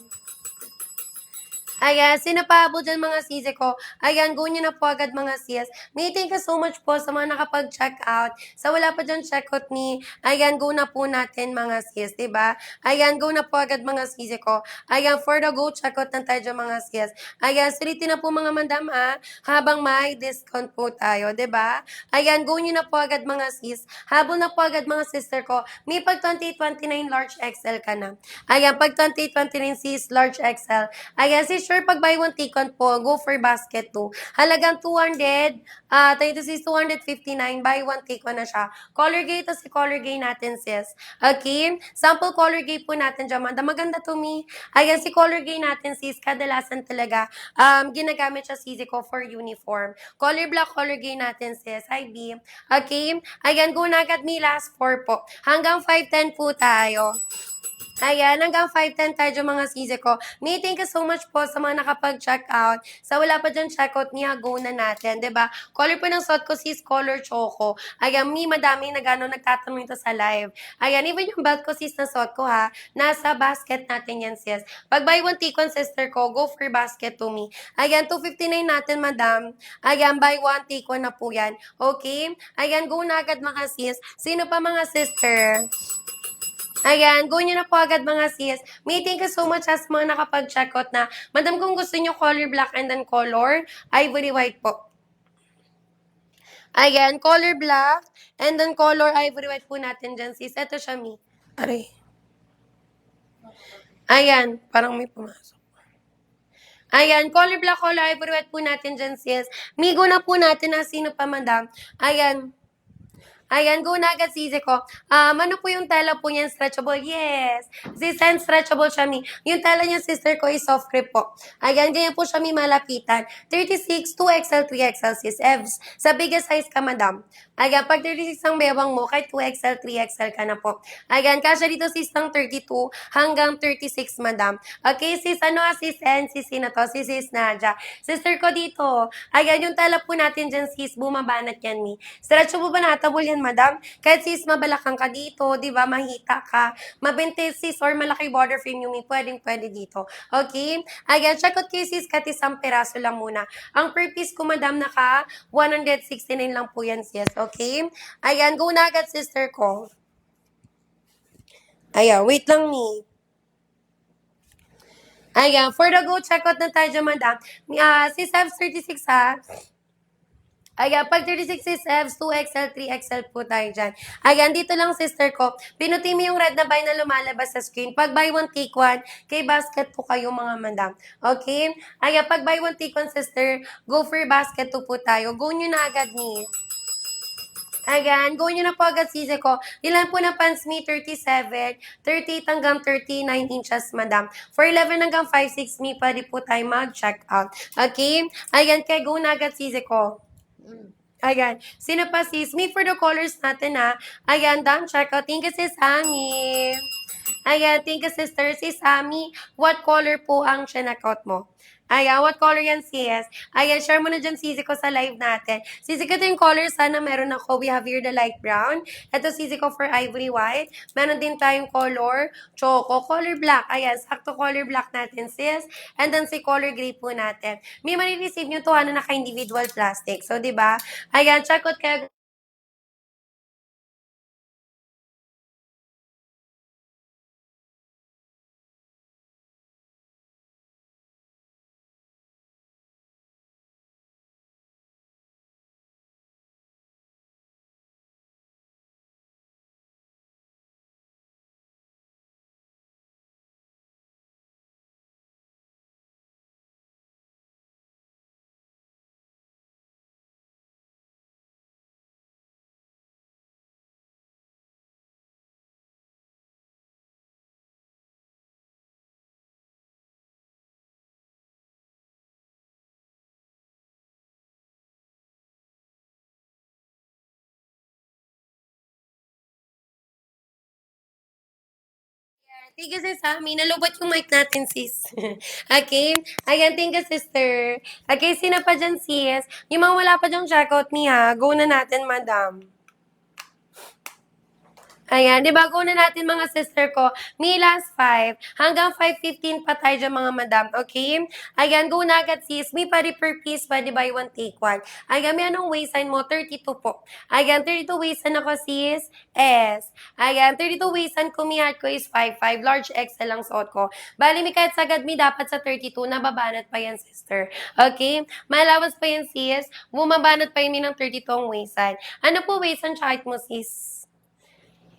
Ayan, sino pa habol dyan mga sisi ko? Ayan, go nyo na po agad mga sis. May thank you so much po sa mga nakapag-check out. Sa wala pa dyan check out me, ayan, go na po natin mga sis, diba? Ayan, go na po agad mga sisi ko. Ayan, for the go, check out na tayo dyan mga sis. Ayan, sulitin na po mga madam ha, habang may discount po tayo, diba? Ayan, go nyo na po agad mga sis. Habol na po agad mga sister ko. May pag 2829 large XL ka na. Ayan, pag 2829 sis, large XL. Ayan, sis, sure, pag buy one take one po, go for basket 2. Halagang 200, tayo ito sis, 259, buy one take one na siya. Color gay, ito si color gay natin sis. Okay, sample color gay po natin dyan, manda. Maganda to me. Ayan, si color gay natin sis, kadalasan talaga, ginagamit siya sisi ko for uniform. Color black, color gay natin sis. Hi, B. Okay, ayan, go na agad me last 4 po. Hanggang 510 po tayo. Ayan, hanggang 5:10 tayo dyan mga sisi ko. May thank you so much po sa mga nakapag-check out. Sa wala pa dyan check out niya, go na natin, 'di ba? Color po ng suot ko sis, color choco. Ayan, madami nagtatanong ito sa live. Ayan, even yung belt ko sis na suot ko ha, nasa basket natin yan sis. Pag buy one take one sister ko, go for basket to me. Ayan, 259 natin madam. Ayan, buy one take one na po yan. Okay? Ayan, go na agad mga sis. Sino pa mga sister? Ayan, go nyo na po agad mga sis. May thank you so much as mga nakapag-check out na. Madam, kung gusto nyo color black and then color ivory white po. Ayan, color black and then color ivory white po natin dyan sis. Ito siya mi. Aray. Ayan, parang may pumasok. Ayan, color black, color ivory white po natin dyan sis. Migo na po natin na sino pa madam. Ayan. Ayan, go na agad sisi ko. Ano po yung tela po niyan? Stretchable? Yes. Sis, and stretchable siya, mi. Yung tela niya, sister ko, is soft grip po. Ayan, ganyan po siya, mi, malapitan. 36, 2XL, 3XL, sis. Evs. Sa biggest size ka, madam. Ayan, pag 36 ang bewang mo, kahit 2XL, 3XL ka na po. Ayan, kasya dito, sis, ng 32 hanggang 36, madam. Okay, sis, sis, and sis, na to? Sis Nadia. Sister ko dito. Ayan, yung tela po natin dyan, sis, bumabanat yan, mi. Stretchable ba natabol yan, madam? Kahit sis, mabalakang ka dito, di ba, mahita ka, mabinte sis, or malaki border frame yung pwedeng-pwede dito. Okay? Ayan, check out kay sis, kahit isang peraso lang muna. Ang per piece ko, madam, naka 169 lang po yan, sis. Okay? Ayan, go na agad, sister ko. Ayan, wait lang, me. Ayan, for the go, check out na tayo dyan, madam. Sis F36 ha. Ayan, pag 36 is Fs, 2XL, 3XL po tayo dyan. Ayan, dito lang sister ko, pinuti mo yung red na buy na lumalabas sa screen. Pag buy one, take one, kay basket po kayo mga madam. Okay? Ayan, pag buy one, take one sister, go for basket po tayo. Go nyo na agad ni. Ayan, go nyo na po agad sisi ko. Ilan po na pants me? 37, 38 hanggang 39 inches, madam. For 11 hanggang 5'6 me, pwede po tayo mag-check out. Okay? Ayan, kaya go na agad sisi ko. Ayan. Sino pa sis? Me for the colors natin ha. Ayan, done check out. Thank you sis Ami. Ayan, thank you sister. Sis Ami, what color po ang chinackout mo? Ayan, what color yan sis? Ayan, share mo na dyan sisi ko sa live natin. Sisi ko ito yung color. Sana meron ako. We have here the light brown. Ito sisi ko for ivory white. Meron din tayong color choco, color black. Ayan, sakto color black natin sis. And then si color gray po natin. May marireceive nyo to naka-individual plastic. So, di ba? Ayan, check out kayo. Thank you, sis, ha. May nalubot yung mic natin, sis. Okay? Ayan, thank you, sister. Okay, sino pa dyan, sis? Yung mga wala pa dyan, check out me, ha. Go na natin, madam. Ayan, di ba? Go na natin mga sister ko. Me last 5. Hanggang 5:15 pa tayo dyan mga madam. Okay? Ayan, go na agad sis. Me pari per piece, pwede buy one, take one. Ayan, may anong waistline mo? 32 po. Ayan, 32 waistline ako sis. S. Ayan, 32 waistline ko, mi heart ko is 5'5". Large XL lang suot ko. Bali, mi kahit sagad mi dapat sa 32, nababanat pa yan sister. Okay? Malawas pa yan sis. Bumabanat pa yun mi ng 32 ang waistline. Ano po waistline height mo sis?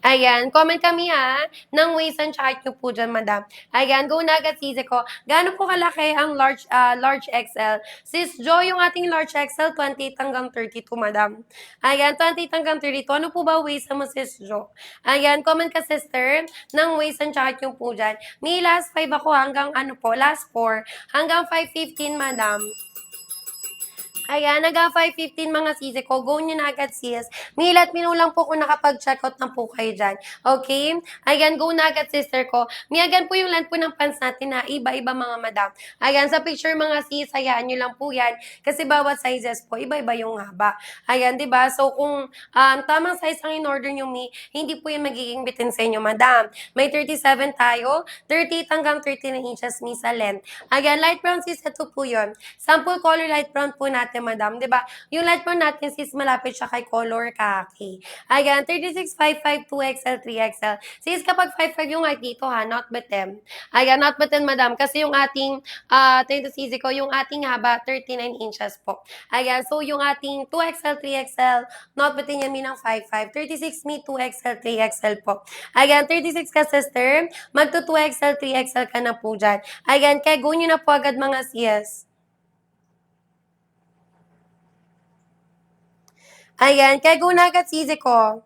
Ayan, comment kami ha, ng waist and chart nyo po dyan, madam. Ayan, go na agad sisi ko. Gaano po kalaki ang large XL? Sis Jo, yung ating large XL, 28 hanggang 32, madam. Ayan, 28 hanggang 32. Ano po ba waist mo, sis Jo? Ayan, comment ka, sister, ng waist and chart nyo po dyan. May last 5 ako hanggang last 4, hanggang 5:15, madam. Ayan, nag-5:15 mga sisi ko. Go nyo na agad sis. Milat minulang po kung nakapag-check out na po kayo dyan. Okay? Ayan, go na agad sister ko. Miyagan po yung land po ng pants natin na iba-iba mga madam. Ayan, sa picture mga sis, hayaan nyo lang po yan. Kasi bawat sizes po, iba-iba yung haba. Ayan, di ba? So, kung tamang size ang in-order nyo, hindi po yung magiging bitin sa inyo, madam. May 37 tayo, 38 hanggang 39 inches sa length. Ayan, light brown sis, ito po yun. Sample color light brown po natin, madam, 'di ba? Yung light brown natin sis malapit siya kay color khaki. Ayan, 36, 5'5", 2XL, 3XL. Sis, kapag 5'5" yung height dito ha, not bottom. Ayan, not bottom, madam, kasi yung ating, thank you sisi ko, yung ating haba, 39 inches po. Ayan, so yung ating 2XL, 3XL, not bottom yan ng 5'5". 36 me, 2XL, 3XL po. Ayan, 36 ka, sister, magto 2XL, 3XL ka na po dyan. Ayan, kaya go nyo na po agad mga sis. Ayan, kaya go na agad sisi ko.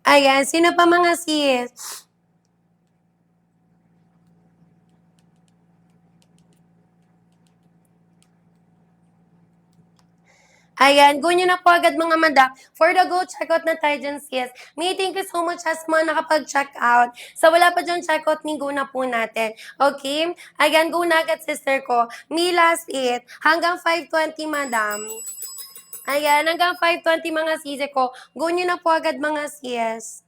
Ayan, sino pa mga sis? Ayan, go nyo na po agad mga madam. For the go, check out na tayo dyan, sis. May thank you so much sa mga nakapag-check out. Sa wala pa dyan check out, go na po natin. Okay? Ayan, go na agad, sister ko. Me last 8. Hanggang 5:20, madam. Ayan, hanggang 5:20 mga sisi ko. Go nyo na po agad mga sis.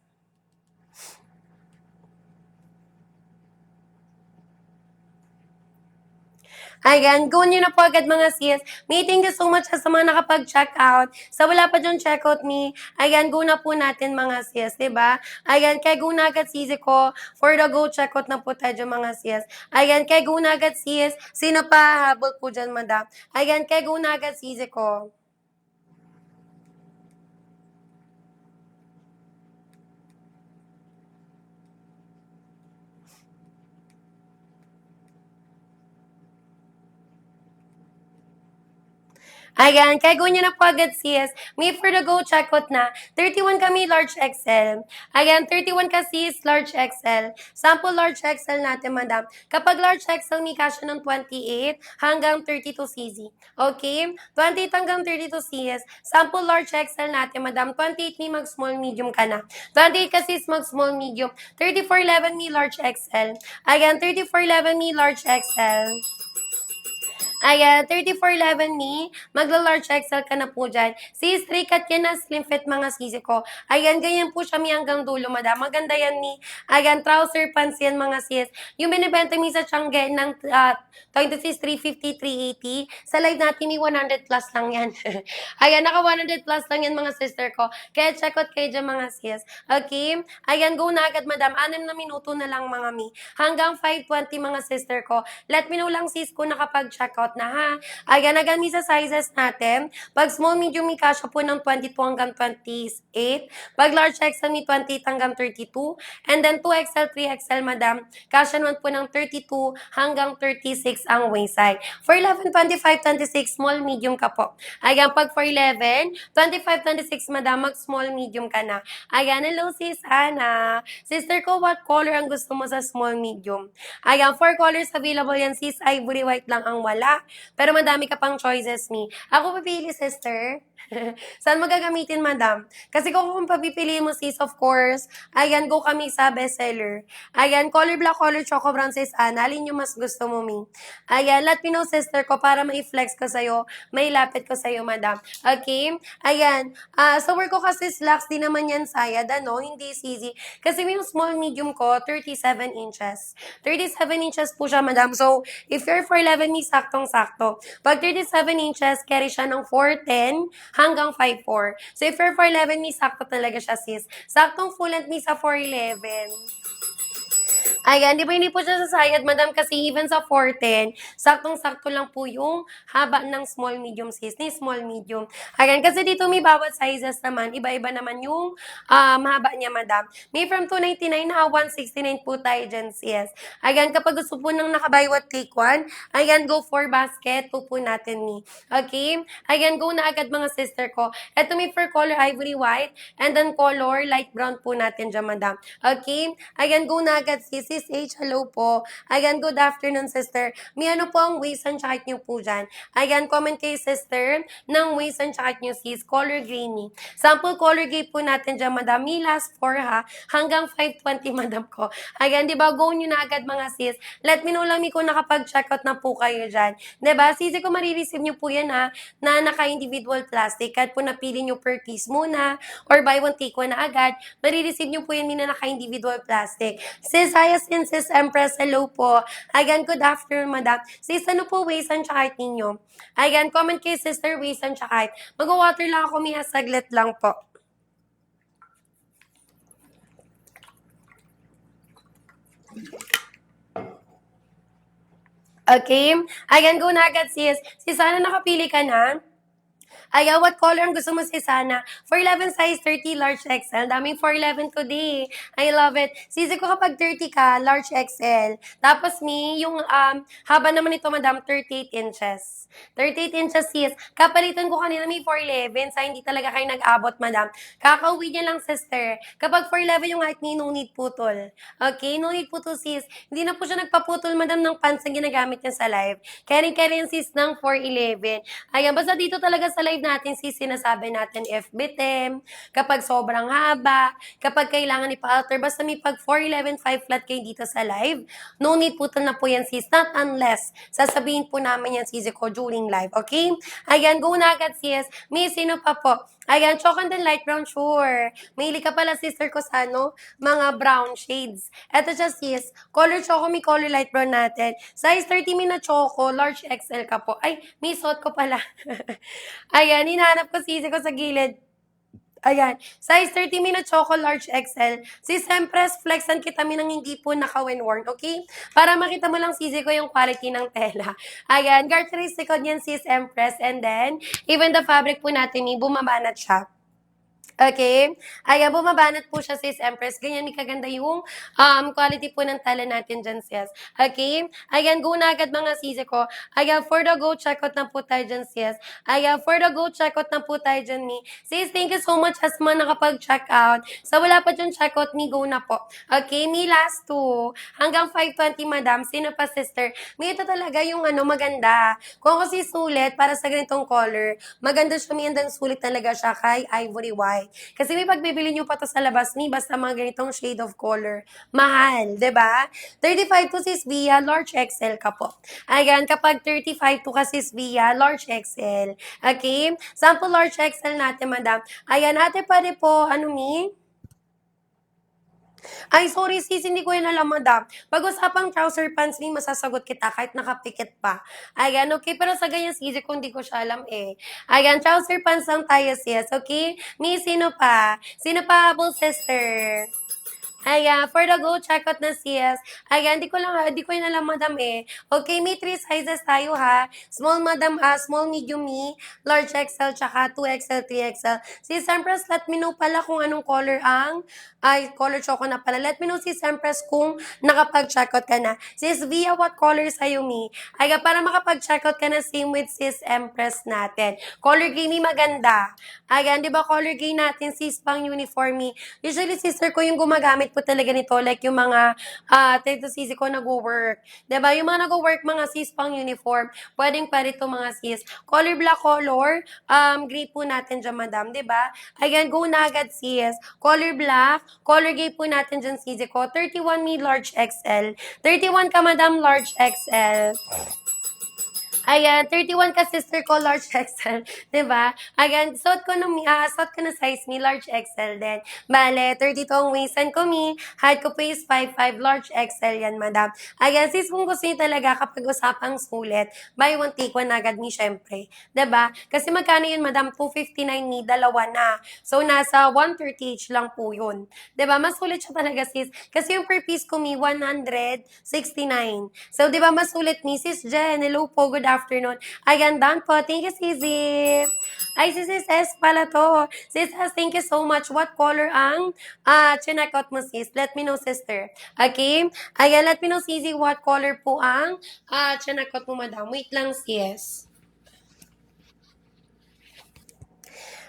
Ayan, go nyo na po agad mga sis. Thank you so much sa mga nakapag-check out. Sa wala pa dyan check out ayan, go na po natin mga sis, diba? Ayan, kaya go na agad sisi ko. For the go, check out na po tayo dyan mga sis. Ayan, kaya go na agad sis. Sino pa habol po dyan, madam? Ayan, kaya go na agad sisi ko. Ayan, kaya go nyo na po agad sis. May for the go, check out na. 31 kami, large XL. Ayan, 31 ka sis, large XL. Sample large XL natin, madam. Kapag large XL, may kasya ng 28 hanggang 32 cc. Okay? 28 hanggang 32 cs. Sample large XL natin, madam. 28 may mag-small, medium ka na. 28 ka sis, mag-small, medium. 3411 may large XL. Ayan, 3411 may large XL. Ayan, 3411 me. Magla-large XL ka na po dyan. Sis, 3 cut yan na slim fit mga sisi ko. Ayan, ganyan po siya mi hanggang dulo, madam. Maganda yan mi. Ayan, trouser pants yan mga sis. Yung binibenta mi sa Tiangge ng 26, 350, 380. Sa live natin mi 100 plus lang yan. Ayan, naka 100 plus lang yan mga sister ko. Kaya check out kayo dyan mga sis. Okay? Ayan, go na agad madam. 6 na minuto na lang mga mi. Hanggang 5:20 mga sister ko. Let me know lang sis kung nakapag-check out out na ha. Ayan, again, sa sizes natin. Pag small, medium, may kasya po ng 22 hanggang 28. Pag large XL, may 28 hanggang 32. And then 2XL, 3XL, madam, kasya naman po ng 32 hanggang 36 ang waist size. For 11, 25, 26, small, medium ka po. Ayan, pag for 11, 25, 26, madam, mag-small, medium ka na. Ayan, hello sis Ana. Sister ko, what color ang gusto mo sa small, medium? Ayan, 4 colors available yan sis. Ivory white lang ang wala. Pero madami ka pang choices me. Ako pipili sister. Saan mo gagamitin, madam? Kasi kung papipiliin mo sis, of course, ayan, go kami sa bestseller. Ayan, color black, color choco brown sis Ana. Alin yung mas gusto mo, me? Ayan, let me know sister ko para ma-flex ko sa'yo. May lapit ko sa'yo, madam. Okay? Ayan, sa work ko kasi slacks, di naman yan sayad, ano? Hindi easy. Kasi yung small medium ko, 37 inches. 37 inches po siya, madam. So, if you're for 11, may saktong-sakto. Pag 37 inches, carry siya ng 4'10 hanggang 5'4. So, if you're for 11, may sakto talaga siya, sis. Saktong full length, may sa 4'11. Ayan, di ba hindi po siya sasayad, madam, kasi even sa 410, saktong-sakto lang po yung haba ng small, medium sis, ni small, medium. Ayan, kasi dito may bawat sizes naman, iba-iba naman yung haba niya, madam. May from 299 ha, 169 po tayo dyan, sis. Ayan, kapag gusto po ng nakabuy what take one, ayan, go for basket, po natin ni. Okay? Ayan, go na agad mga sister ko. Ito may for color ivory white, and then color light brown po natin dyan, madam. Okay? Ayan, go na agad, sis. Sis H, hello po. Ayan, good afternoon, sister. May ano po ang waist and chart nyo po dyan. Ayan, comment kay sister ng waist and chart nyo, sis. Color grainy. Sample color gray po natin dyan, madam. May last 4 ha. Hanggang 520, madam ko. Ayan, di ba? Go nyo na agad, mga sis. Let me know lang kung nakapag-check out na po kayo dyan. Di ba? Sisi ko marireceive nyo po yan ha, na naka-individual plastic. Kahit po napili nyo per piece muna, or buy one take one na agad, marireceive nyo po yan na naka-individual plastic. Sis Hayas and Sis Empress, hello po. Again, good afternoon, madam. Sis, ano po waist and chart ninyo? Again, comment kay sister waist and chart. Mag-water lang ako, Mia, saglit lang po. Okay? Ayan, go na agad, sis. Sis, sana nakapili ka na? Ayan, what color ang gusto mo si Sana? For 11 size, 30, large XL. Daming for 11 ko di. I love it. Sisi ko kapag 30 ka, large XL. Tapos yung haba naman ito, madam, 38 inches. 38 inches, sis. Kapalitan ko kanina may 4'11, sa hindi talaga kayo nag-abot, madam. Kakauwi niya lang, sister. Kapag 4'11 yung height ni, no need putol. Okay, no need putol, sis. Hindi na po siya nagpaputol, madam, ng pants na ginagamit niya sa live. Carry sis ng 4'11. Ayan, basta dito talaga sa live natin, sis, sinasabi natin FBTM, kapag sobrang haba, kapag kailangan ipa-alter, basta may pag 4'11, 5 flat kayo dito sa live, no need putol na po yan, sis, not unless sasabihin po namin yan, sis, ko during live, okay? Ayan, go na agad, sis. May sino pa po? Ayan, choco and then light brown, sure. Mahilig ka pala, sister ko, sa mga brown shades. Eto siya, sis. Color choco, may color light brown natin. Size 30 na choco, large XL ka po. Ay, may suot ko pala. Ayan, hinahanap ko sisi ko sa gilid. Ayan, size 30 choco, large XL. Si Sempress, flexan kita minang hindi po naka-when worn, okay? Para makita mo lang sisi ko yung quality ng tela. Ayan, characteristic ko niyan sis Empress. And then, even the fabric po natin, bumabanat siya. Okay? Ayan, bumabanat po siya, sis Empress. Ganyan ni kaganda yung quality po ng tela natin dyan, sis. Okay? Ayan, go na agad mga sisi ko. Ayan, for the go, check out na po tayo dyan, sis. Ayan, for the go, check out na po tayo dyan, ni. Sis, thank you so much as man nakapag-check out. Sa wala pa dyan check out, ni go na po. Okay, may last 2. Hanggang 5:20, madam. Sino pa, sister? May ito talaga yung maganda. Kung kasi sulit para sa ganitong color, maganda siya, may andang sulit talaga siya kay Ivory White. Kasi may pagbibili nyo pa to sa labas ni basta mga ganitong shade of color. Mahal, 'di ba? 35 to sis Via, large XL ka po. Ayan, kapag 35 to ka sis Via, large XL. Okay? Sample large XL natin, madam. Ayan, ate pare po, Ay, sorry sis, hindi ko yun alam, madam. Pag-usapang trouser pants, ni masasagot kita kahit nakapikit pa. Ayan, okay? Pero sa ganyan sis, kung hindi ko siya alam eh. Ayan, trouser pants lang tayo sis, okay? May sino pa? Sino pa, Apple sister? Ayan, for the go checkout na sis. Ayan, di ko yun alam madam eh. Okay, may 3 sizes tayo ha. Small madam, small, medium me, large XL, tsaka 2XL, 3XL. Sis Empress, let me know pala kung anong color color choco na pala. Let me know sis Empress kung nakapag-checkout ka na. Sis Via, what color sa'yo me? Ayan, para makapag-checkout ka na, same with sis Empress natin. Color gray me maganda. Ayan, di ba color gray natin sis pang uniform me. Usually, sister ko yung gumagamit po talaga nito. Like, yung mga, tito sisi ko nag-work. Diba? Yung mga nag-work, mga sis pang uniform. Pwedeng pa rito mga sis. Color black color, gray po natin dyan, madam. Diba? Again, go na agad sis. Color black, color gray po natin dyan, sisi ko. 31 me large XL. 31 ka, madam, large XL. Ayan, 31 ka sister ko, large XL. 'Di ba? Ayan, suot ko na size me, large XL din. Bale, 32 ang waistan ko me, height ko po is 5'5", large XL yan, madam. Ayan, sis, kung gusto niyo talaga kapag usapang sulit, buy one, take one agad me, syempre. 'Di ba? Kasi magkano yun, madam? 259 me, dalawa na. So, nasa 130 each lang po yun. 'Di ba? Mas sulit siya talaga, sis. Kasi yung per piece ko me, 169. So, 'di ba, mas sulit me, sis Jen. Hello po, good afternoon. Ayan, done po. Thank you, Sisi. Ay, si Sis S pala to. Sis S, thank you so much. What color ang chinek-out mo, sis? Let me know, sister. Okay? Ayan, let me know, Sisi, what color po ang chinek-out mo, madam. Wait lang, sis.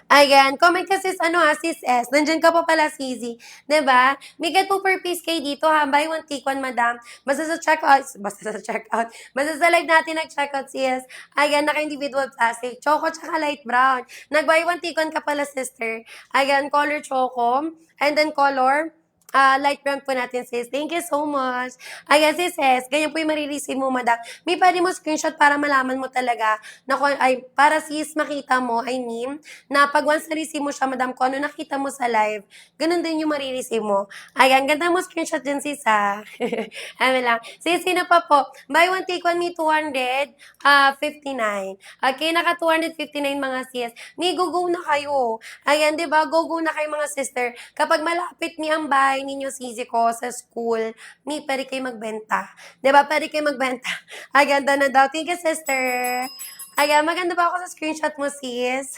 Ayan, comment ka sis, sis S. Nandyan ka pa pala, Sisi. 'Di ba? May get po per piece kayo dito, ha? Buy one, take one, madam. Basta sa live natin nag-checkout, sis. Ayan, naka-individual plastic. Choco tsaka light brown. Nag-buy one, take one ka pala, sister. Ayan, color choco. And then color light brown po natin, sis. Thank you so much. Ayan, sis, ganyan po yung marireceive mo, madam. May pwede mo screenshot para malaman mo talaga na para sis makita mo, I mean, na pag once na-receive mo siya, madam, kung ano nakita mo sa live, ganun din yung marireceive mo. Ayan, ganda mo screenshot din, sis, ha? Ano lang. Sis, sino pa po? Buy one, take one, me 259. Okay, naka 259 mga sis. May go na kayo. Ayan, di ba? Go na kayo mga sister. Kapag malapit ni ang bahay ninyo, sisi ko, sa school, may pwede kayo magbenta. Di ba? Pwede kayo magbenta. Ay, ganda na daw. Thank you, sister. Ayan, maganda ba ako sa screenshot mo, sis?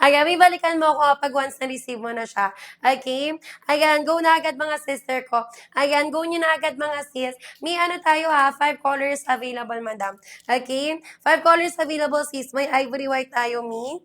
Ayan, may balikan mo ako kapag once na-receive mo na siya. Okay? Ayan, go na agad mga sister ko. Ayan, go nyo na agad mga sis. May tayo ha, 5 colors available, madam. Okay? 5 colors available, sis. May ivory white tayo, me.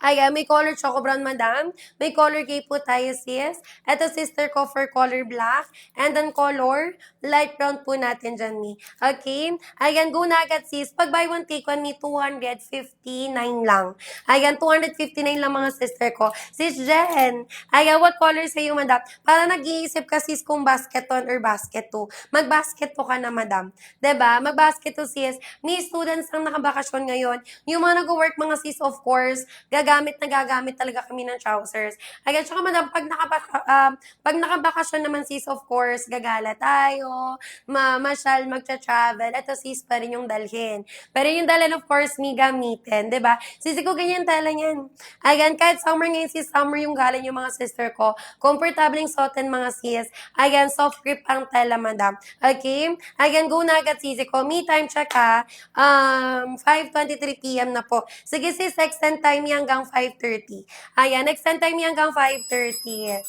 Ayan, may color choco brown, madam. May color gray po tayo, sis. Ito, sister ko, for color black. And then color light brown po natin dyan, mi. Okay? Ayan, go na agad, sis. Pag buy one, take one, mi, 259 lang. Ayan, 259 lang mga sister ko. Sis Jen, ayan, what color sa'yo, madam? Para nag-iisip ka, sis, kung basket 1 or basket 2. Mag-basket 2 ka na, madam. 'Di ba? Mag-basket 2, sis. May students ang nakabakasyon ngayon. Yung mga nag-work, mga sis, of course, gagamit talaga kami ng trousers. Ayan, tsaka madam, pag nakabakasyon naman sis, of course, gagala tayo, mamasyal, magcha-travel, eto sis pa rin yung dalhin. Pero yung dalhin, of course, may gamitin, di ba? Sisi ko ganyan tala yan. Ayan, kahit summer ngayon sis, summer yung galing yung mga sister ko, komportabling suotin mga sis. Ayan, soft grip ang tela, madam. Okay? Ayan, go na agad sisi ko. Me time check ha. 5:23 p.m. na po. Sige sis, extend time yan hanggang 5:30. Ayan, extend time yan hanggang 5:30.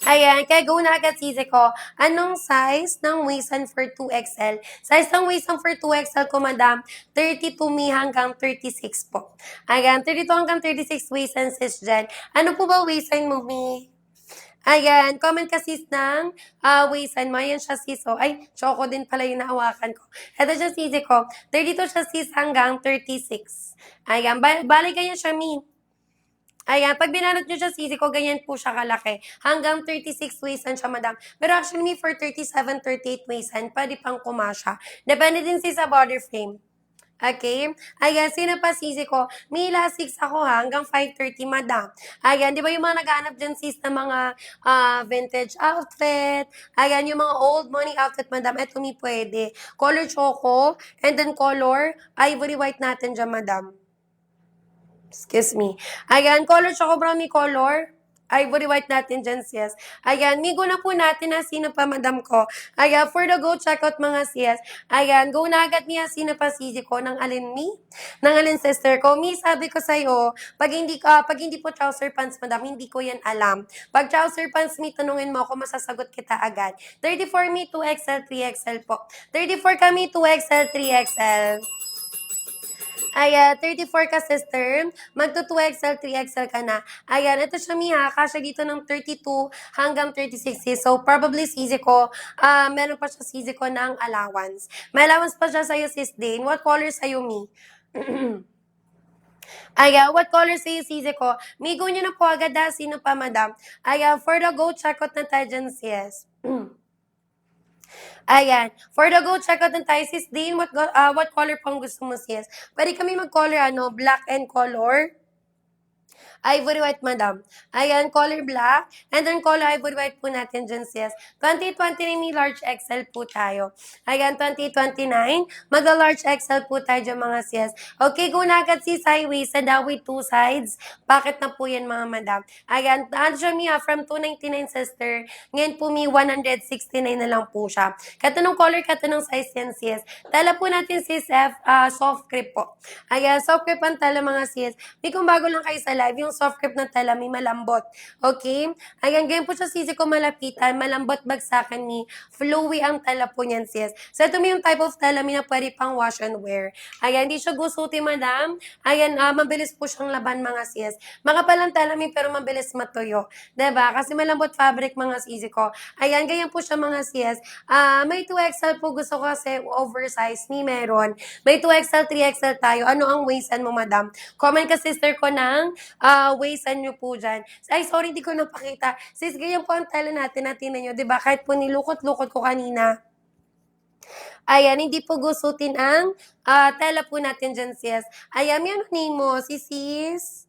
Ayan, kaya go na agad sisi ko. Anong size ng waistan for 2XL? Size ng waistan for 2XL ko, madam, 32 me hanggang 36 po. Ayan, 32 hanggang 36 waistan, sis Jen. Ano po ba waistan mo, me? Ayan, comment ka sis ng waistan mo. Ayan siya sis. Oh. Ay, choco din pala yung nahawakan ko. Ito siya sisi ko. 32 siya sis hanggang 36. Ayan, bali ganyan siya, me. Ayan, pag binanot nyo siya sisi ko, ganyan po siya kalaki. Hanggang 36 waistan siya, madam. Pero actually, me for 37, 38 waistan, pwede pang kumasya. Depende din sa body frame. Okay? Ayan, sino pa sisi ko? May last 6 ako ha, hanggang 5:30, madam. Ayan, di ba yung mga naghanap dyan sis ng mga vintage outfit? Ayan, yung mga old money outfit, madam. Eto mi pwede. Color choco, and then color ivory white natin dyan, madam. Excuse me. Ayan, color choco brown, may color Ivory white natin dyan, sis. Ayan, migo na po natin na sino pa, madam ko. Ayan, for the go checkout mga sis. Ayan, go na agad niya sino pa sisi ko ng alin mi? Ng alin sister ko. Mi, sabi ko sa'yo, pag hindi po trouser pants, madam, hindi ko yan alam. Pag trouser pants, mi, tanungin mo ako, masasagot kita agad. 34 mi, 2XL, 3XL po. 34 kami, 2XL, 3XL. Ayan, 34 ka, sister. Magto 2XL, 3XL ka na. Ayan, ito siya, Miha. Kasya dito ng 32 hanggang 36. So, probably sisi ko, meron pa siya sisi ko ng allowance. May allowance pa siya sa'yo, sis Dane. What color sa'yo, Mi? Ayan, what color sa'yo, sisi ko? Migo nyo na po agad ha. Sino pa, madam? Ayan, for the go, check out na tayo dyan, sis. Ayan. For the go, check out ng tayo. Sis Dean, what color pang gusto mo, sis? Pwede kami mag-color, black and color. Ivory white, madam. Ayan, color black. And then color ivory white po natin dyan, sis. 2029 large XL po tayo. Ayan, 2029. Mag-large XL po tayo dyan, mga sis. Okay, go na agad sis, highways. Sa with two sides. Bakit na po yan, mga madam? Ayan, siya, Mia, from 299, sister. Ngayon po, mi, 169 na lang po siya. Katanong color, katanong size yan, sis. Tala po natin, sis, soft crepe po. Ayan, soft crepe ang tala, mga sis. May kung bago lang kayo sa live, yung soft crepe ng tela, may malambot. Okay? Ayan, ganyan po siya sisi ko malapitan, malambot bagsakan ni flowy ang tela po niyan, sis. So, ito may yung type of tela na pwede pang wash and wear. Ayan, hindi siya gusuti, madam. Ayan, mabilis po siyang laban, mga sis. Makapal ang tela, pero mabilis matuyo. Diba? Kasi malambot fabric, mga sisi ko. Ayan, ganyan po siya, mga sis. May 2XL po gusto ko kasi oversize ni meron. May 2XL, 3XL tayo. Ano ang waistan mo, madam? Comment ka, sister ko, ng waysan nyo po dyan. Ay, sorry, di ko napakita. Sis, ganyan po ang tela natin, natinan nyo. Diba? Kahit po nilukot-lukot ko kanina. Ayan, hindi po gusutin ang tela po natin dyan, sis. Ayan, yan ang name mo, si sis.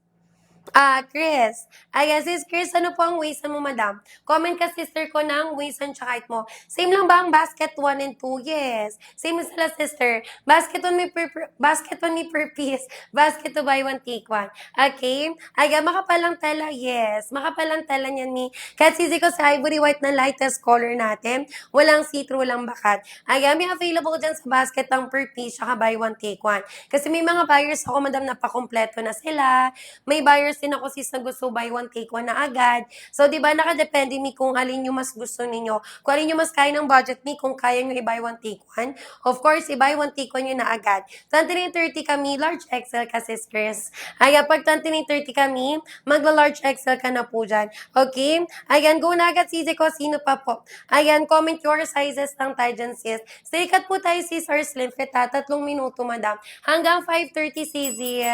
Chris. Ayan, sis Chris, ano po ang waist mo, madam? Comment ka, sister ko, ng waist and tsaka height mo. Same lang ba ang basket 1 and 2? Yes. Same sila, sister. Basket 1 may per piece. Basket 2 buy 1, take 1. Okay? Ayan, makapalang tela, yes. Makapalang tela niyan, mi. Kahit sisi ko sa ivory white na lightest color natin. Walang see-through, walang bakat. Ayan, may available dyan sa basket ng per piece, tsaka buy 1, take 1. Kasi may mga buyers ako, madam, na pakompleto na sila. May buyers din ako, sis, na gusto buy one, take one na agad. So, di ba, nakadepende mi kung alin yung mas gusto ninyo. Kung alin yung mas kaya ng budget mi, kung kaya nyo i-buy one, take one. Of course, i-buy one, take one yun na agad. 2930 kami, large XL ka, sis Chris. Ayan, pag 2930 kami, magla-large XL ka na po dyan. Okay? Ayan, go na agad, sisi ko, sino pa po? Ayan, comment your sizes lang tayo dyan, sis. Sikat po tayo, sis, or slim fit, ha? 3 minuto, madam. Hanggang 5:30, sisi.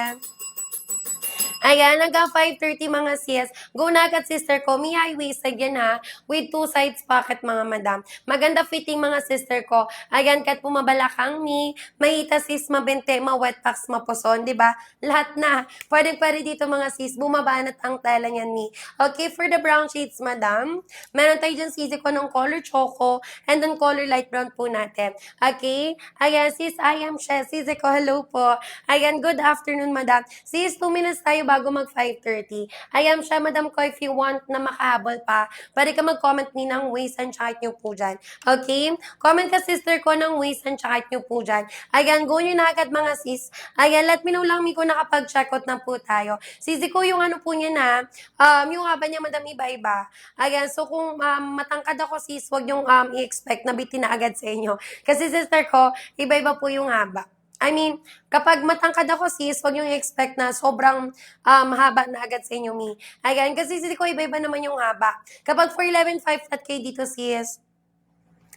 Ayan, hanggang 5:30 mga sis. Go na agad, sister ko. May high-waisted yan ha. With 2 sides pocket, mga madam. Maganda fitting, mga sister ko. Ayan, kat pumabalakang mi. Mahita sis, mabente, ma-wet packs, mapuson. Diba? Lahat na. Pwede dito, mga sis. Bumabanat ang tela niyan, mi. Okay, for the brown shades, madam. Meron tayo dyan sisi ko ng color choco and then color light brown po natin. Okay? Ayan, sis, I am Shes. Sisi ko, hello po. Ayan, good afternoon, madam. Sis, 2 minutes tayo bago mag 5:30. Ayan siya, madam ko, if you want na makahabol pa, pwede ka mag-comment ni ng waist and height nyo po dyan. Okay? Comment ka, sister ko, ng waist and height nyo po dyan. Ayan, go nyo na agad, mga sis. Ayan, let me know lang, Miko, nakapag-check out na po tayo. Sisi ko, yung ano po niya na, yung haba niya, madam, iba-iba. Ayan, so kung matangkad ako, sis, wag yung i-expect na bitin na agad sa inyo. Kasi, sister ko, iba-iba po yung haba. I mean, kapag matangkad ako, sis, huwag yung expect na sobrang mahaba na agad sa inyo, mi. Ayan, kasi sis ko, iba-iba naman yung haba. Kapag for 11.5 flat kayo dito, sis,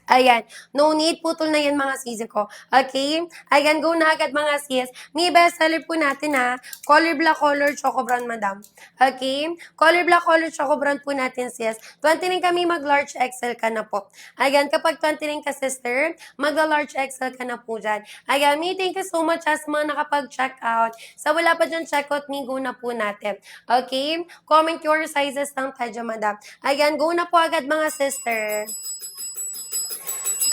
ayan, no need, putol na yan, mga sis ko. Okay? Ayan, go na agad, mga sis. May bestseller po natin, ha. Color black, color choco brown, madam. Okay? Color black, color choco brown po natin, sis. 29 kami, mag-large XL ka na po. Ayan, kapag 29 ka, sister, mag-large XL ka na po dyan. Ayan, may thank you so much as mga nakapag-check out. Sa wala pa dyan check out, may go na po natin. Okay? Comment your sizes lang tayo, madam. Ayan, go na po agad, mga sister.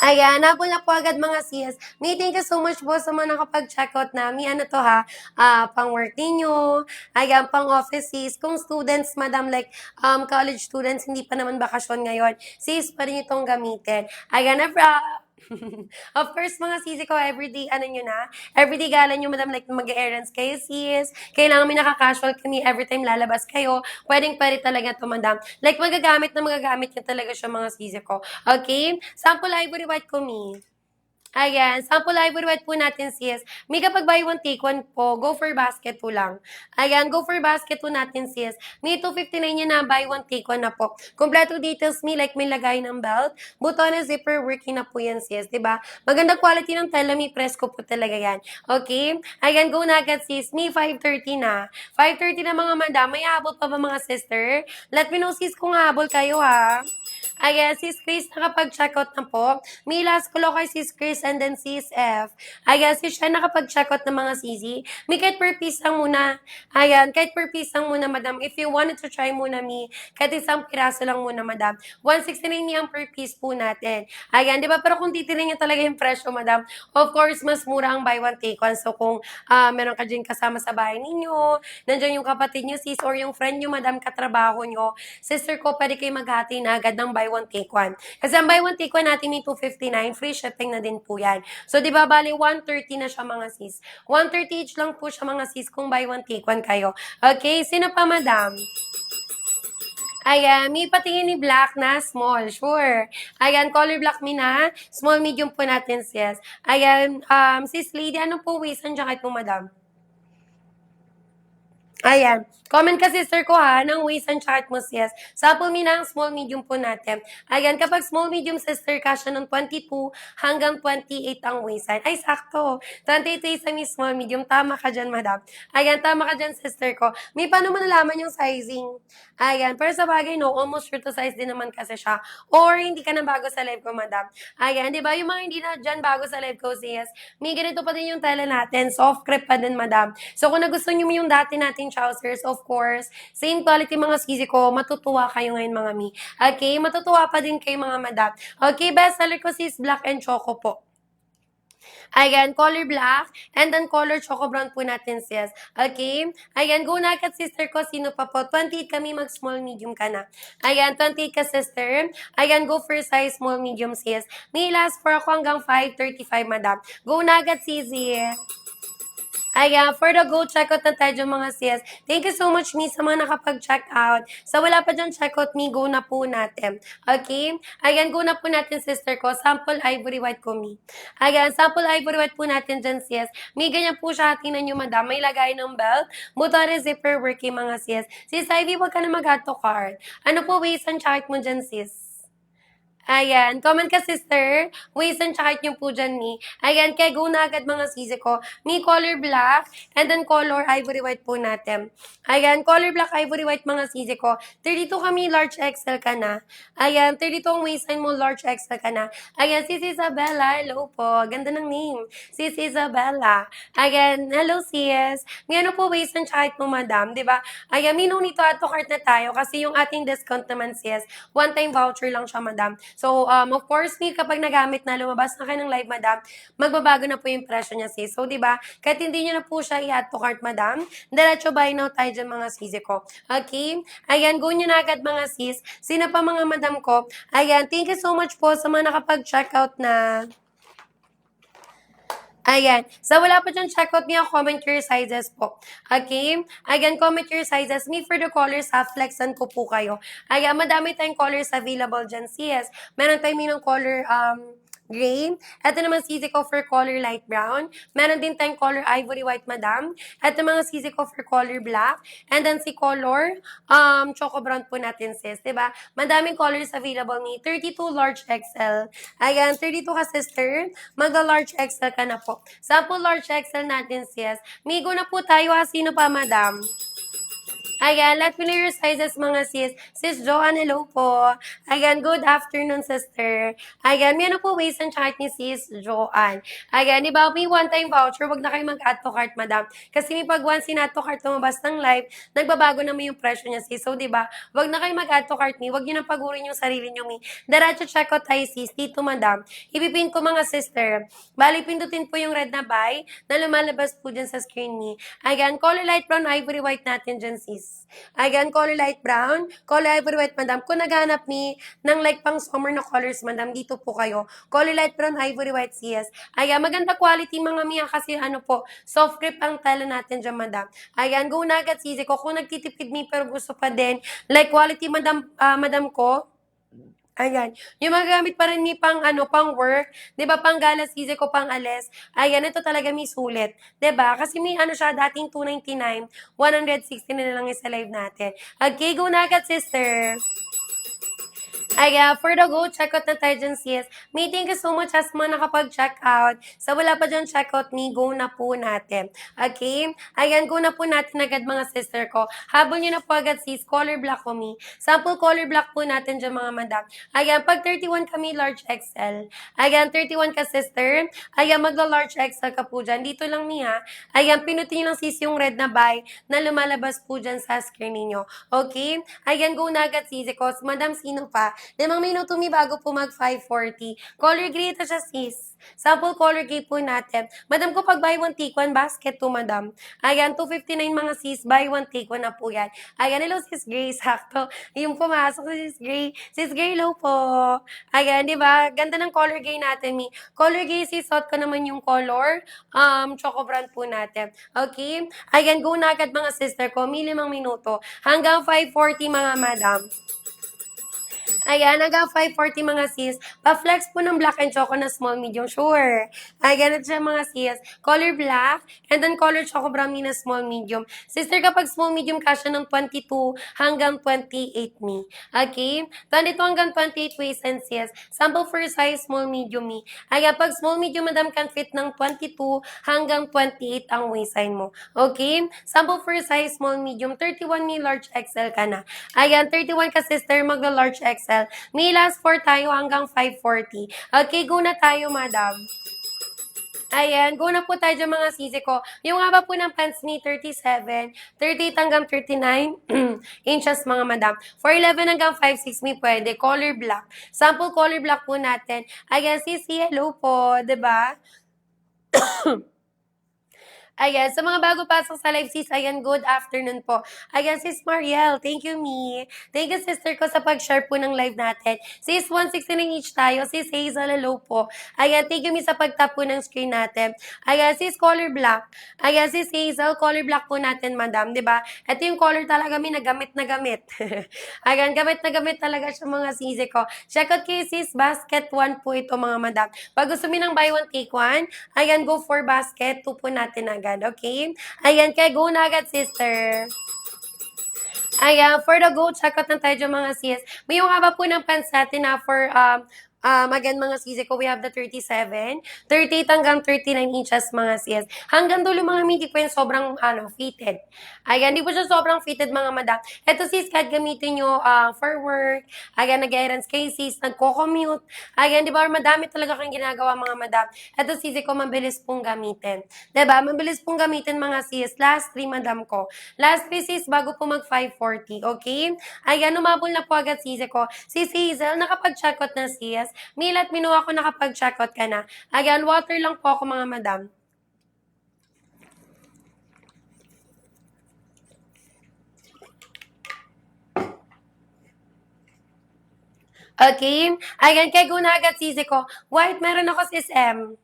Ayan, nabol na po agad mga sis. May thank you so much po sa mga nakapag-checkout namin. Ano to ha? Pang work ninyo. Ayan, pang offices. Kung students, madam, like college students, hindi pa naman bakasyon ngayon. Sis, pa rin itong gamitin. Ayan, of course, mga sisi ko, everyday, ano nyo na, everyday gala nyo, madam, like mag-errands kayo, sis. Kailangan may naka-casual kami every time lalabas kayo. Pwedeng-pwede talaga to, madam. Like, magagamit nyo talaga siya, mga sisi ko. Okay? Sample ivory white ko, me. Ayan, sample ivory white po natin sis. May kapag buy one take one po, go for basket po lang. Ayan, go for basket po natin sis. May 259 yan na buy one take one na po. Kompleto details me like may lagay ng belt, buton na zipper, working na po yan sis, 'di ba? Maganda quality ng tela, may presko po talaga yan. Okay? Ayan, go na agad sis. May 5:30 na. 5:30 na mga madam. May habol pa ba mga sister? Let me know sis kung habol kayo ha. Ayan, sis Chris nakapag-checkout na po. May last ko kay sis Chris and then sis F. Ayan, sis siya nakapag-checkout ng mga CZ. May kahit per piece lang muna. Ayan, kahit per piece lang muna, madam. If you wanted to try muna me, kahit isang piraso lang muna, madam. 169 yung per piece po natin. Ayan, di ba? Pero kung titignan niyo talaga yung presyo, madam, of course, mas mura ang buy one take one. So, kung meron ka dyan kasama sa bahay ninyo, nandiyan yung kapatid niyo, sis, or yung friend niyo, madam, katrabaho niyo, sister ko, pwede kayo maghati na agad ng buy one take one. Kasi ang buy one take one natin may 259, free shipping na din po yan. So, di ba, bali 130 na siya mga sis. 130 each lang po siya mga sis kung buy one take one kayo. Okay, sino pa madam? Ayan, may patingin ni black na small, sure. Ayan, color black mi na, small medium po natin sis. Ayan, sis lady, ano po waist and jacket po madam? Ayan. Comment ka sister ko ha, ng waist and chart mo sis. Sample mi ng small medium po natin. Ayan, kapag small medium sister, kasya ng 22 hanggang 28 ang waist. Ay, sakto. 28 waist ang small medium. Tama ka dyan, madam. Ayan, tama ka dyan, sister ko. May paano mo nalaman yung sizing? Ayan, pero sa bagay, no, almost sure to size din naman kasi siya. Or hindi ka na bago sa live ko, madam. Ayan, di ba? Yung mga hindi na dyan bago sa live ko, sis, may ganito pa din yung tela natin. Soft crepe pa din, madam. So, kung nagustuhan nyo yung dati nating trousers, of course, same quality mga skizzy ko, matutuwa kayo ngayon mga mi. Okay, matutuwa pa din kayo mga madam. Okay, best seller ko sis, black and choco po. Ayan, color black, and then color choco brown po natin sis. Okay? Ayan, go na agad sister ko, sino pa po? 28 kami, mag small medium ka na. Ayan, 28 ka sister. Ayan, go for size small medium sis. May last for ako hanggang 5:35 madam. Go na agad sisi. Ayan, for the go, check out na tayo dyan mga sis. Thank you so much, me, sa mga nakapag-check out. Sa wala pa dyan check out, me, go na po natin. Okay? Ayan, go na po natin, sister ko. Sample ivory white ko, me. Ayan, sample ivory white po natin dyan, sis. May ganyan po siya, tingnan nyo, madam. May lagay ng belt. Butore zipper working, mga sis. Sis Ivy, wag ka na mag-add to cart. Ano po waist and chart mo dyan, sis? Ayan, comment ka sister. Waist and chart nyo po dyan ni. Ayan, kaya go na agad mga sisi ko. May color black and then color ivory white po natin. Ayan, color black ivory white mga sisi ko. 32 kami, large XL ka na. Ayan, 32 ang waistline mo, large XL ka na. Ayan, sis Isabella, hello po. Ganda ng name. Sis Isabella. Ayan, hello sis. May ano po waist and chart mo madam, di ba? Ayan, minong nito add to cart na tayo kasi yung ating discount naman sis, one time voucher lang siya madam. So, of course, kapag nagamit na, lumabas na kayo ng live, madam, magbabago na po yung presyo niya, sis. So, di ba? Kahit hindi nyo na po siya i-add to cart, madam, diretso buy now tayo dyan, mga sisi ko. Okay? Ayan, go nyo na agad, mga sis. Sino pa mga madam ko? Ayan, thank you so much po sa mga nakapag-check out na. Ayan. So, wala pa dyan checkout niya, comment your sizes po. Okay? Again, comment your sizes. Me for the colors, ha, flexan ko po kayo. Ayan, madami tayong colors available dyan. CS, meron tayong ng color, gray. Ito naman sisi ko for color light brown. Meron din tayong color ivory white, madam. Ito mga sisi ko for color black. And then si color choco brown po natin, sis. Diba? Madaming colors available ni 32 large XL. Ayan, 32 ka, sister. Mag-large XL ka na po. Sample large XL natin, sis. Migo na po tayo, ha. Sino pa, madam? Ayan, let me know your sizes mga sis. Sis Joanne, hello po. Ayan, good afternoon, sister. Ayan, may ano po ways and chat ni sis Joanne. Ayan, di ba, may one-time voucher, wag na kayo mag-add to cart, madam. Kasi may pag once in-add to cart lumabas ng live, nagbabago naman yung presyo niya, sis. So, di ba, wag na kayo mag-add to cart ni, wag niyo nang pagurin yung sarili niyo, mi. Diretso check out tayo, sis. Dito, madam. Ipipin ko mga sister. Bali, pindutin po yung red na buy na lumalabas po dyan sa screen ni. Ayan, color light brown, ivory white natin dyan, sis. Ayan, color light brown, color ivory white, madam. Kung naghanap ni ng like pang summer na colors, madam, dito po kayo. Color light brown, ivory white, sis. Ayan, maganda quality mga miya kasi ano po, soft grip ang tela natin dyan, madam. Ayan, go na agad, sisi ko. Kung nagtitipid mi pero gusto pa din, like quality, madam, madam ko, ayan. Yung magagamit pa rin ni pang ano, pang work, 'di ba? Pang gala sisi ko pang alis. Ayan, ito talaga may sulit, 'di ba? Kasi may ano siya dating 299, 160 na lang yung sa live natin. Okay, go na agad, sister. Ay, for the go, check out na tayo dyan, sis. May thank you so much as mga nakapag-check out. Sa wala pa dyan check out ni, go na po natin. Okay? Ayan, go na po natin agad mga sister ko. Habol nyo na po agad, sis. Color black ko, mi. Sample color black po natin dyan, mga madam. Ayan, pag 31 kami, large XL. Ayan, 31 ka, sister. Ayan, magla-large XL ka po dyan. Dito lang, mi, ha. Ayan, pinutin nyo lang, sis, yung red na buy na lumalabas po dyan sa screen ninyo. Okay? Ayan, go na agad, sis. Madam, sino pa? 5 minuto mi bago po mag 5:40. Color gray ito siya, sis. Sample color gray po natin. Madam ko, pag buy one take one basket to, madam. Ayan, 259 mga sis, buy one take one na po yan. Ayan, hello sis Gray, sakto. Yung pumasok si sis Gray. Sis Gray, hello po. Ayan, di ba? Ganda ng color gray natin, mi. Color gray, sis, hot ko naman yung color. Choco brand po natin. Okay? Ayan, go na agad mga sister ko. 5 minuto. Hanggang 5:40 mga madam. Ayan, hanggang 5:40 mga sis. Pa-flex po ng black and choco na small, medium, sure. Ayan, ito siya mga sis. Color black, and then color choco brownie na small, medium. Sister, kapag small, medium, kasya ng 22 hanggang 28 mi. Okay? 22 hanggang 28 waist and sis. Sample for size, small, medium mi. Ayan, pag small, medium, madam, can fit ng 22 hanggang 28 ang waistline mo. Okay? Sample for size, small, medium, 31 mi, large XL ka na. Ayan, 31 ka, sister, magla-large XL. May last 4 tayo hanggang 5:40. Okay, go na tayo, madam. Ayan, go na po tayo dyan mga sisi ko. Yung haba po ng pants ni 37, 38 hanggang 39 inches mga madam. 4'11 hanggang 5'6 mi pwede. Color black. Sample color black po natin. Ayan, sisi, hello po. 'Di ba? Ayan, sa mga bago pasok sa live, sis, ayan, good afternoon po. Ayan, sis Mariel, thank you, me. Thank you, sister ko, sa pag-share po ng live natin. Sis, 169 each tayo. Sis Hazel, hello po. Ayan, thank you, me, sa pag-tap po ng screen natin. Ayan, sis color black. Ayan, sis Hazel, color black po natin, madam, di ba? Ito yung color talaga, mi, na gamit na gamit. Ayan, gamit na gamit talaga siya, mga sisi ko. Check out kay sis, basket 1 po ito, mga madam. Pag gusto mi ng buy one, take one, ayan, go for basket 2 po natin agad. Okay? Ayan, kaya go na agad, sister. Ayan, for the go, check out na tayo dyan mga sis. May yung haba po ng pants natin na for again, mga sis ko, we have the 37, 38 hanggang 39 inches, mga sis. Hanggang dulo, mga midi po yung sobrang, fitted. Ayan, di po siya sobrang fitted, mga madam. Ito, sis, kahit gamitin nyo for work, ayan, nag-errands kay sis, nagko-commute. Ayan, di ba, madami talaga kang ginagawa, mga madam. Ito, sis, ko, mabilis pong gamitin. Diba, mabilis pong gamitin, mga sis. Last 3, madam ko. Last 3, sis, bago po mag 5:40, okay? Ayan, umabol na po agad, sis, ko. Sis Hazel, nakapag-check out na, sis. Milat, minuha ko nakapag-check out ka na. Ayan, water lang po ako, mga madam. Okay? Ayan, kaya go na agad, sisi ko. White, meron ako, sis M.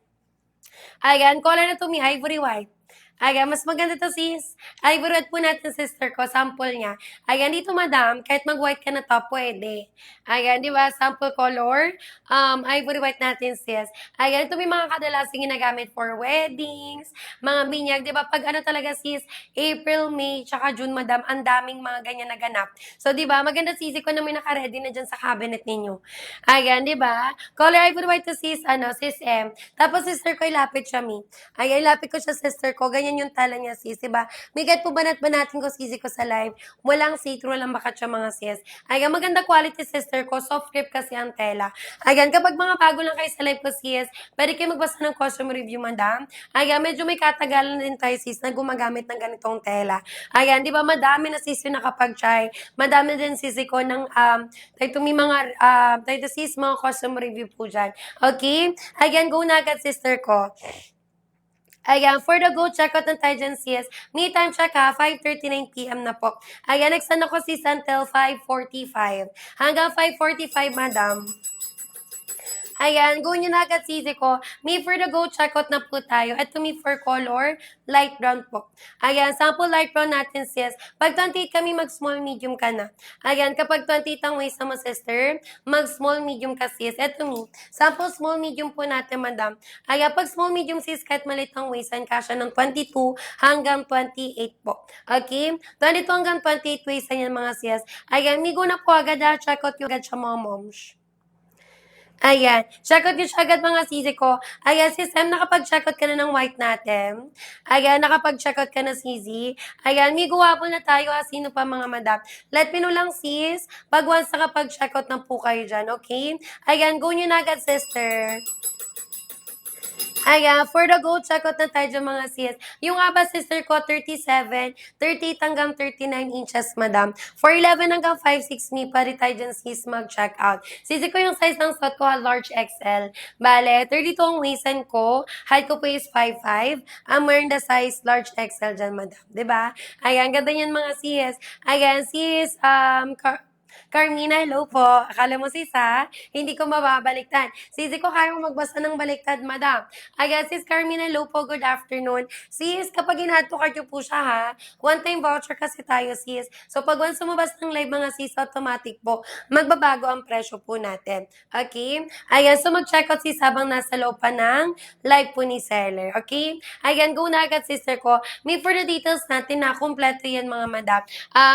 Ayan, color na to mi, ivory white. Ayan, mas maganda to, sis. Ivory white po natin, sister ko, sample niya. Ayan, dito, madam, kahit mag-white ka na to, pwede. Ayan, di ba, sample color. Ivory white natin, sis. Ayan, ito may mga kadalasang ginagamit for weddings, mga binyag, di ba, pag ano talaga, sis, April, May, tsaka June, madam, ang daming mga ganyan na ganap. So, di ba, maganda, sisi ko na may naka-ready na dyan sa cabinet ninyo. Ayan, di ba? Color ivory white to, sis, sis M. Tapos, sister ko, ilapit siya, mi. Ayan, ilapit ko siya, sister ko. Ganyan ganyan yung tala niya, sis, diba? Migat po banat-banatin ko, sisi ko sa live. Walang see-through, walang bakatsa mga sis. Ayan, maganda quality, sister ko. Soft grip kasi ang tela. Ayan, kapag mga bago lang kayo sa live ko, sis, pwede kayo magbasa ng customer review, madam. Ayan, medyo may katagalan din tayo, sis, na gumagamit ng ganitong tela. Ayan, di ba, madami na sis yung nakapag-try. Madami din sisi ko ng, tayo may mga, tayo sis, mga customer review po dyan. Okay? Ayan, go na agad, sister ko. Ayan, for the go checkout ng tayo dyan, sis. Me time check ha, 5:39 p.m. na po. Ayan, nagsan ako sis until 5:45. Hanggang 5:45, madam. Ayan, go nyo na agad sisi ko. Me for the go, checkout na po tayo. Ito me for color, light brown po. Ayan, sample light brown natin sis. Pag 28 kami, mag-small medium ka na. Ayan, kapag 28 ang waist mo sister, mag-small medium ka sis. Ito me. Sample small medium po natin, madam. Ayan, pag small medium sis, kahit malit ang waist, kasya ng 22 hanggang 28 po. Okay? 22 hanggang 28 waist yan mga sis. Ayan, migo na po agad ha. Checkout yung agad siya mga moms. Ayan. Checkout nyo siya agad mga sisi ko. Ayan, sis M, nakapag-checkout ka na ng white natin. Ayan, nakapag-checkout ka na, sisi. Ayan, may guwapo na tayo. Sino pa mga madam? Let me know lang, sis. Pag once nakapag-checkout na po kayo dyan, okay? Ayan, go nyo na agad, sister. Ayan, for the go, checkout na tayo dyan mga sis. Yung aba sister ko, 37, 38 hanggang 39 inches, madam. For 11 hanggang 5'6", me pa rin tayo dyan sis mag-check out. Sisi ko yung size ng suot ko, large XL. Bale, 32 ang waistan ko. Height ko po is 5'5". I'm wearing the size large XL dyan, madam. Diba? Ayan, ganda yan mga sis. Ayan, sis, Carmina, hello po. Akala mo sis ha? Hindi ko mababaliktad. Sisi ko kaya mo magbasa ng baliktad, madam. Ayan, sis Carmina, hello po. Good afternoon. Sis, kapag in-add to cart po siya ha, one-time voucher kasi tayo sis. So pag once sumabas ng live mga sis, automatic po, magbabago ang presyo po natin. Okay? Ayan, so mag-checkout sis habang nasa loob pa ng live po ni seller. Okay? Ayan, go na agad sister ko. May for the details natin na kompleto yan mga madam.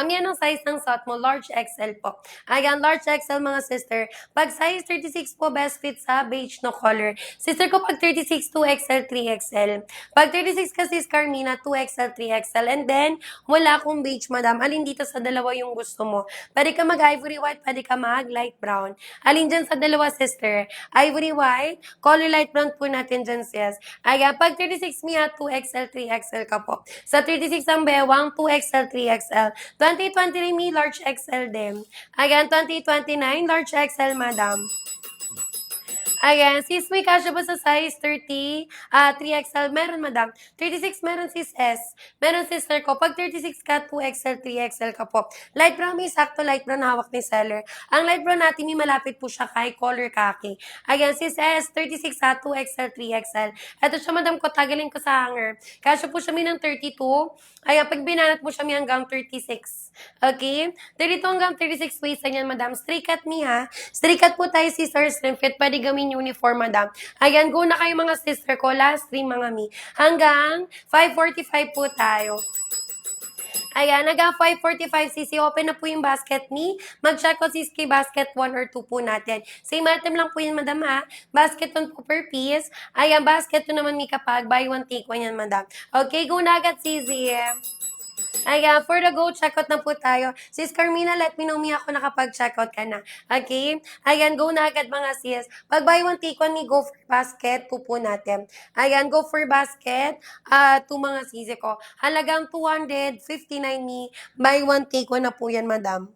Yan ang size ng suot mo, large XL po. Ayan, large XL mga sister. Pag size 36 po, best fit sa beige no color. Sister ko, pag 36, 2XL, 3XL. Pag 36 kasi is Carmina, 2XL, 3XL. And then, wala akong beige, madam. Alin dito sa dalawa yung gusto mo? Pwede ka mag-ivory white, pwede ka mag-light brown. Alin dyan sa dalawa, sister? Ivory white, color light brown po natin dyan, sis. Ayan, pag 36 Mia, 2XL, 3XL ka po. Sa 36 ang bewang, 2XL, 3XL. 2023 Mi, large XL din. Ayan, 2029, large XL, madam. Ayan, sis, may kasya ba sa size 30, 3XL? Meron, madam. 36, meron sis S. Meron sister ko. Pag 36 ka, 2XL, 3XL ka po. Light brown, may sakto light brown hawak ni seller. Ang light brown natin, may malapit po siya kay color khaki. Ayan, sis S, 36 ha, 2XL, 3XL. Ito siya, madam ko, tagalin ko sa hanger. Kasya po siya may ng 32. Ayan, pag binanat mo siya may hanggang 36. Okay? 32 hanggang 36 waist yan, madam. Straight cut me ha. Straight cut po tayo, sister, slim fit. Pwede gawin uniform, madam. Ayan, go na kayo mga sister ko. Last 3 mga mi. Hanggang 5:45 po tayo. Ayan, hanggang 5:45 cc. Open na po yung basket ni. Mag-check ko sis kay basket 1 or 2 po natin. Same item lang po yun, madam ha. Basket 1 po per piece. Ayan, basket 2 naman mi kapag buy 1 take 1 yan, madam. Okay, go na agad, sisi. Ayan, for the go, checkout na po tayo. Sis Carmina, let me know ako nakapag-checkout ka na. Okay? Ayan, go na agad mga sis. Pag buy one, take one, go for basket, po natin. Ayan, go for basket, to mga sisi ko. Halagang 259 ni, buy one, take one na po yan, madam.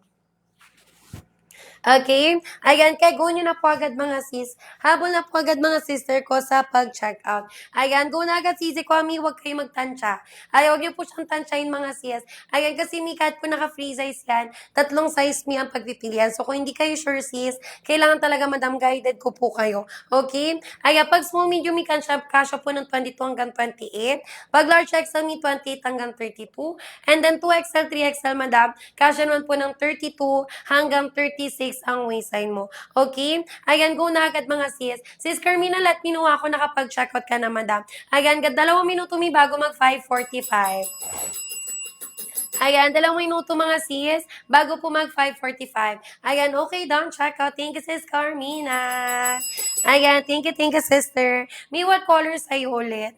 Okay? Ayan, kaya go nyo na po agad mga sis. Habol na po agad mga sister ko sa pag-check out. Ayan, go na agad sisi ko, ami, huwag kayo magtansya. Ay, huwag nyo po siyang tansyahin mga sis. Ayan, kasi mi kahit po naka-free size yan, 3 size mi ang pagpipilian. So, kung hindi kayo sure sis, kailangan talaga madam guided ko po kayo. Okay? Ayan, pag small medium mi kasya po ng 22 hanggang 28. Pag large XL mi 28 hanggang 32. And then 2XL, 3XL madam, kasya naman po ng 32 hanggang 36 ang waistline mo. Okay? Ayan, go na agad mga sis. Sis Carmina, let me know ako nakapag-checkout ka na, madam. Ayan, 2 minuto mi bago mag 5:45. Ayan, 2 minuto mga sis, bago po mag 5:45. Ayan, okay, done, check out. Thank you, sis Carmina. Ayan, thank you, sister. May what colors sa'yo ulit?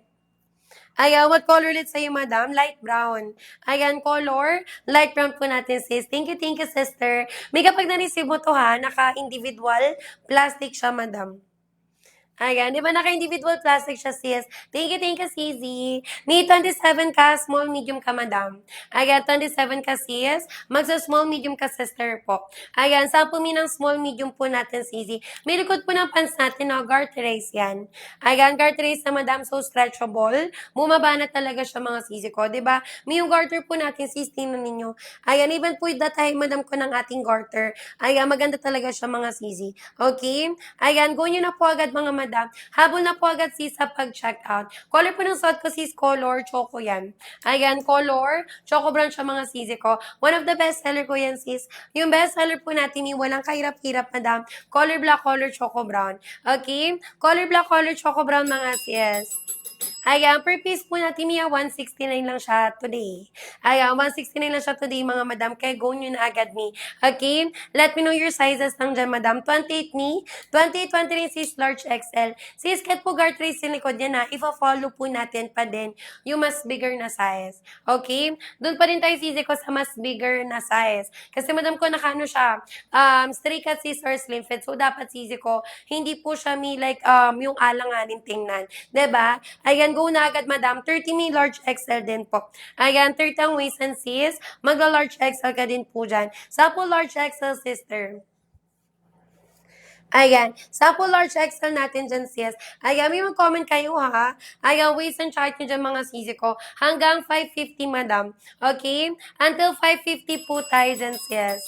Ayan, what color ulit sa'yo, madam? Light brown. Ayan, color. Light brown po natin, sis. Thank you, sister. May kapag na-receive mo to ha, naka-individual plastic siya, madam. Ayan, di ba naka-individual plastic siya, sis? Thank you, Sisi. May 27 ka, small, medium ka, madam. Ayan, 27 ka, sis. Magsa-small, medium ka, sister po. Ayan, sample mi ng small, medium po natin, Sisi. May likod po ng pants natin, no? Garterize yan. Ayan, garterize na, madam, so stretchable. Bumaba na talaga siya, mga Sisi ko, di ba? May yung garter po natin, sis, tingnan ninyo. Ayan, even po the time, madam ko ng ating garter. Ayan, maganda talaga siya, mga Sisi. Okay? Ayan, go nyo na po agad, mga madam. Habol na po agad, sis, sa pag-check out. Color po ng suot ko, sis, color, choco yan. Ayan, color, choco brown siya, mga sisi ko. One of the best seller ko yan, sis. Yung best seller po natin, yung walang kahirap-hirap, madam. Color black, color choco brown. Okay? Color black, color choco brown, mga sis. Ayan, per piece po natin niya, 169 lang siya today. Ayan, 169 lang siya today, mga madam. Kaya go nyo na agad ni. Okay? Let me know your sizes lang dyan, madam. 28 ni, 28, 29 sis, large XL. Sis, kahit po guard trace yung likod yan ha, ifa-follow po natin pa din yung mas bigger na size. Okay? Doon pa rin tayo sisi ko sa mas bigger na size. Kasi madam ko nakano siya, straight cut sis or slim fit. So, dapat sisi ko, hindi po siya may like, yung alanganin tingnan. 'Di ba? Ayan, go na agad, madam. 30 may large XL din po. Ayan, 30 ang waist and sis. Magla-large XL ka din po dyan. Sa po large XL, sister. Ayan. Sample large XL natin dyan, sis. Ayan, may mag-comment kayo, ha? Ayan, waist and chart nyo dyan, mga sisi ko. Hanggang 550, madam. Okay? Until 550 po tayo dyan, sis.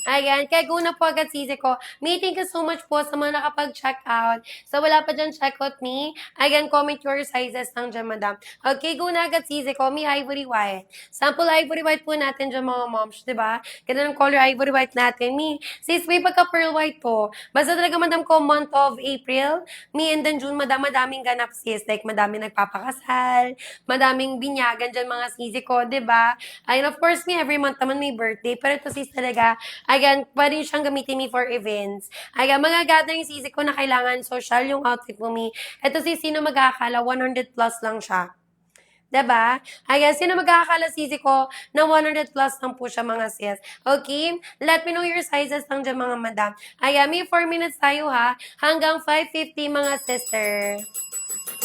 Ayan, kaya go na po agad sisi ko. May thank you so much po sa mga nakapag-check out. Sa wala pa dyan, check out me. Ayan, comment your sizes lang dyan, madam. Okay, go na agad sisi ko. May ivory white. Sample ivory white po natin dyan, mga moms, diba? Ganun ang color ivory white natin. Sis, may pagka-pearl white po. Basta talaga, madam ko, month of April, and then June, madam, madaming ganap, sis. Like, madaming nagpapakasal, madaming binyagan dyan, mga sisi ko, diba? And of course, every month naman may birthday. Pero ito, sis, talaga, ayan, pwede siyang gamitin mi for events. Ayan, mga gathering sisi ko na kailangan social yung outfit mo mi. Ito sis, sino mag-aakala, 100 plus lang siya. 'Di ba? Ayan, sino mag-aakala sisi ko na 100 plus lang po siya, mga sis. Okay? Let me know your sizes lang dyan, mga madam. Ayan, may 4 minutes tayo ha. Hanggang 5:50, mga sister.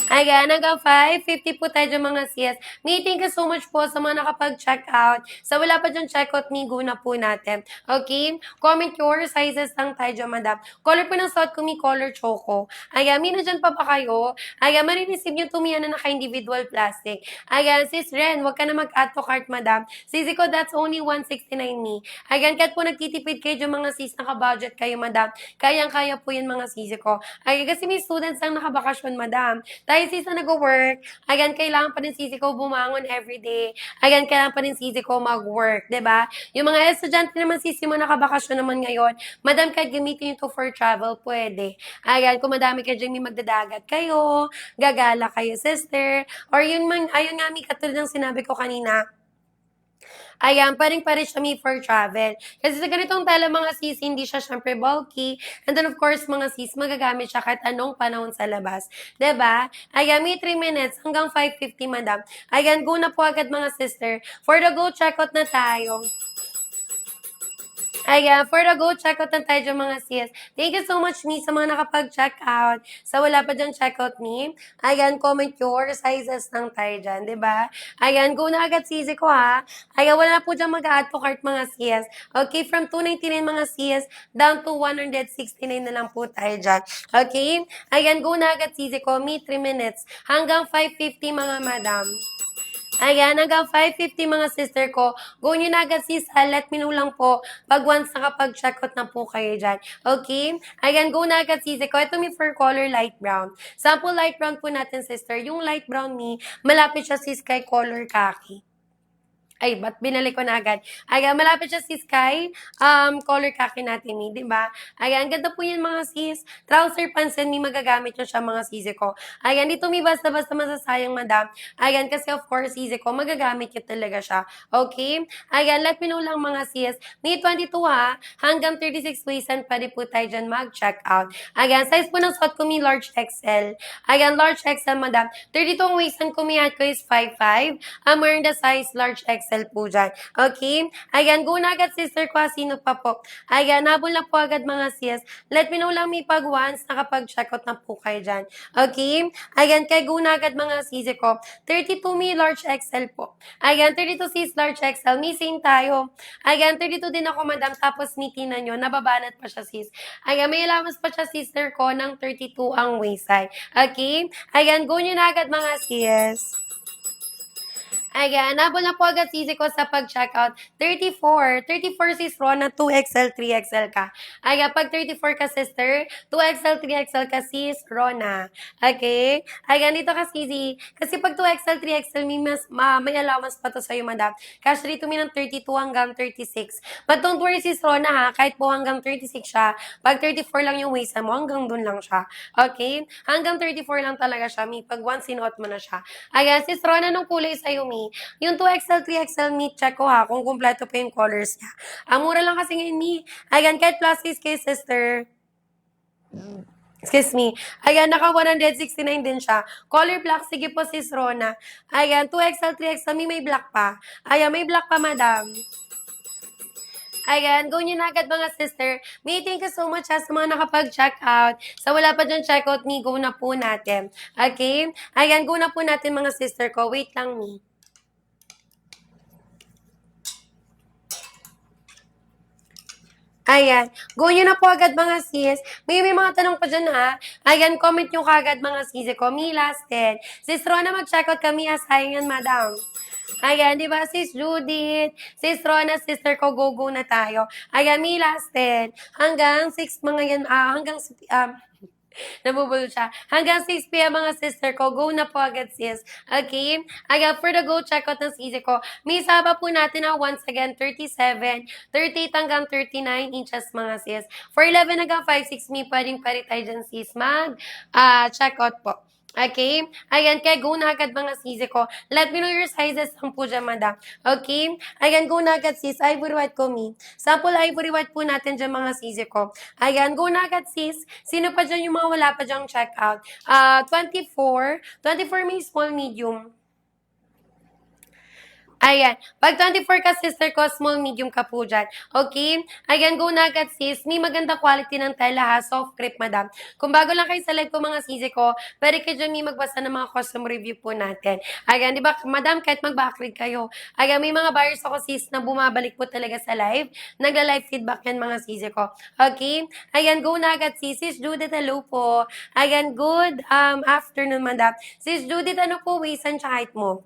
Ayan, hanggang 5:50 po tayo dyan, mga sis. Thank you so much po sa mga nakapag-check out. Sa wala pa dyan check out, go na po natin. Okay? Comment your sizes lang tayo dyan, madam. Color po ng suot ko, color choco. Ayan, dyan pa ba kayo? Ayan, marireceive nyo tumiyan na naka-individual plastic. Ayan, sis Ren, wag ka na mag-add to cart, madam. Sisi ko, that's only 169 me. Ayan, kahit po nagtitipid kayo dyan, mga sis, naka-budget kayo, madam. Kayang-kaya po yan, mga sisi ko. Ayan, kasi may students ang nakabakasyon, madam. Dahil sis na nag-work, ayan, kailangan pa rin sisi ko bumangon everyday. Ayan, kailangan pa rin sisi ko mag-work, 'di ba? Yung mga estudyante naman sisi mo nakabakasyon naman ngayon, madam, kahit gamitin ito for travel, pwede. Ayan, kung madami kayo dyan, may magdadagat kayo, gagala kayo, sister, or yun man, ayun nga, may katulad ng sinabi ko kanina, ayan, paring-pare siya me for travel. Kasi sa ganitong tela, mga sis, hindi siya syempre bulky. And then, of course, mga sis, magagamit siya kahit anong panahon sa labas. 'Di ba? Ayan, may 3 minutes hanggang 5:50, madam. Ayan, go na po agad, mga sister. For the go, check out na tayo. Ayan, for the go, check out na tayo dyan, mga sis. Thank you so much, me, sa mga nakapag-check out. Sa wala pa dyan check out, me. Ayan, comment your sizes lang tayo dyan, di ba? Ayan, go na agad, sisi ko, ha. Ayan, wala na po dyan mag-add to cart, mga sis. Okay, from 299, mga sis, down to 169 na lang po tayo dyan. Okay? Ayan, go na agad, sisi ko. Me, 3 minutes. Hanggang 5:50, mga madam. Ayan, hanggang 5:50, mga sister ko. Go nyo na agad, sis. Let me know lang po pag once nakapag-check out na po kayo dyan. Okay? Ayan, go na agad, sis ko. Ito may fur color light brown. Sample light brown po natin, sister. Yung light brown malapit siya, sis, kay color khaki. Ay, ba't binalik ko na agad? Ayan, malapit siya si Sky, color khaki natin eh, di ba? Ayan, ganda po yan mga sis. Trouser pants yan, may magagamit nyo siya mga sisi ko. Ayan, dito may basta-basta masasayang madam. Ayan, kasi of course, sisi ko, magagamit nyo talaga siya. Okay? Ayan, let me know lang mga sis. May 22 ha, hanggang 36 waist pwede po tayo dyan mag-check out. Ayan, size po ng suot ko may large XL. Ayan, large XL madam. 32 ang waist ko may ko is 5'5". I'm wearing the size large XL po dyan. Okay? Ayan, go na agad sister ko. Sino pa po? Ayan, habol na po agad mga sis. Let me know lang may pag once nakapag-check out na po kayo dyan. Okay? Ayan, kay go na agad mga sis ko. 32 may large XL po. Ayan, 32 sis large XL. Missing tayo. Ayan, 32 din ako madam. Tapos mitinan nyo, nababanat pa siya sis. Ayan, may allowance pa siya sister ko ng 32 ang waist size. Okay? Ayan, go nyo na agad mga sis. Ayan, nabol na po agad sisi ko sa pag-checkout. 34. 34 sis Rona, 2XL, 3XL ka. Ayan, pag 34 ka sister, 2XL, 3XL ka sis Rona. Okay? Ayan, dito ka sisi. Kasi pag 2XL, 3XL, may allowance pa to sa'yo, madam. Cash rate mo ng 32 hanggang 36. But don't worry sis Rona ha, kahit po hanggang 36 siya, pag 34 lang yung waist mo, hanggang dun lang siya. Okay? Hanggang 34 lang talaga siya, mi. Pag once sinuot mo na siya. Ayan, sis Rona, nung kulay sa'yo, mi. Yung 2XL, 3XL meat, check ko ha, kung kumpleto pa yung colors niya. Ang mura lang kasi ngayon, mi. Ayan, kahit plus size kay sister. Excuse me. Ayan, naka 169 din siya. Color black, sige po sis Rona. Ayan, 2XL, 3XL, may black pa. Ayan, may black pa, madam. Ayan, go nyo na agad mga sister. May thank you so much sa mga nakapag-check out. Sa wala pa dyan check out ni, go na po natin. Okay? Ayan, go na po natin mga sister ko. Wait lang ni. Ayan. Go nyo na po agad mga sis. May mga tanong pa dyan ha. Ayan, comment nyo kagad mga sis ko. Me last 10. Sis Rona, mag-check out kami. Asayangan, madam. Ayan, di ba, sis Judith? Sis Rona, sister ko, go na tayo. Ayan, me last 10. Hanggang 6 mga yan, hanggang, nabubulol siya. Hanggang 6 p.m. mga sister ko, go na po agad sis. Okay? Ayan, for the go checkout ng sisi ko, may saba po natin na once again, 37, 38 hanggang 39 inches mga sis. For 11 hanggang 5'6", may pwedeng paritay dyan sis. Checkout po. Okay? Ayan, kaya go na agad mga sisi ko. Let me know your sizes lang po dyan, madam. Okay? Ayan, go na agad sis. Ivory white ko, me. Sample ivory white po natin dyan mga sisi ko. Ayan, go na agad sis. Sino pa dyan yung mga wala pa dyang checkout? 24. 24 may small, medium. Ayan. Pag 24 ka, sister ko, small, medium ka po dyan. Okay? Ayan, go na agad, sis. May maganda quality ng tela, ha? Soft crepe, madam. Kung bago lang kayo sa live ko, mga sisi ko, pwede kayo dyan may magbasa ng mga custom review po natin. Ayan, di ba, madam, kahit mag-backread kayo. Ayan, may mga buyers ako, sis, na bumabalik po talaga sa live. Nagla-live feedback yan, mga sisi ko. Okay? Ayan, go na agad, sis. Sis Judith, hello po. Ayan, good afternoon, madam. Sis Judith, ano po, waist and height mo?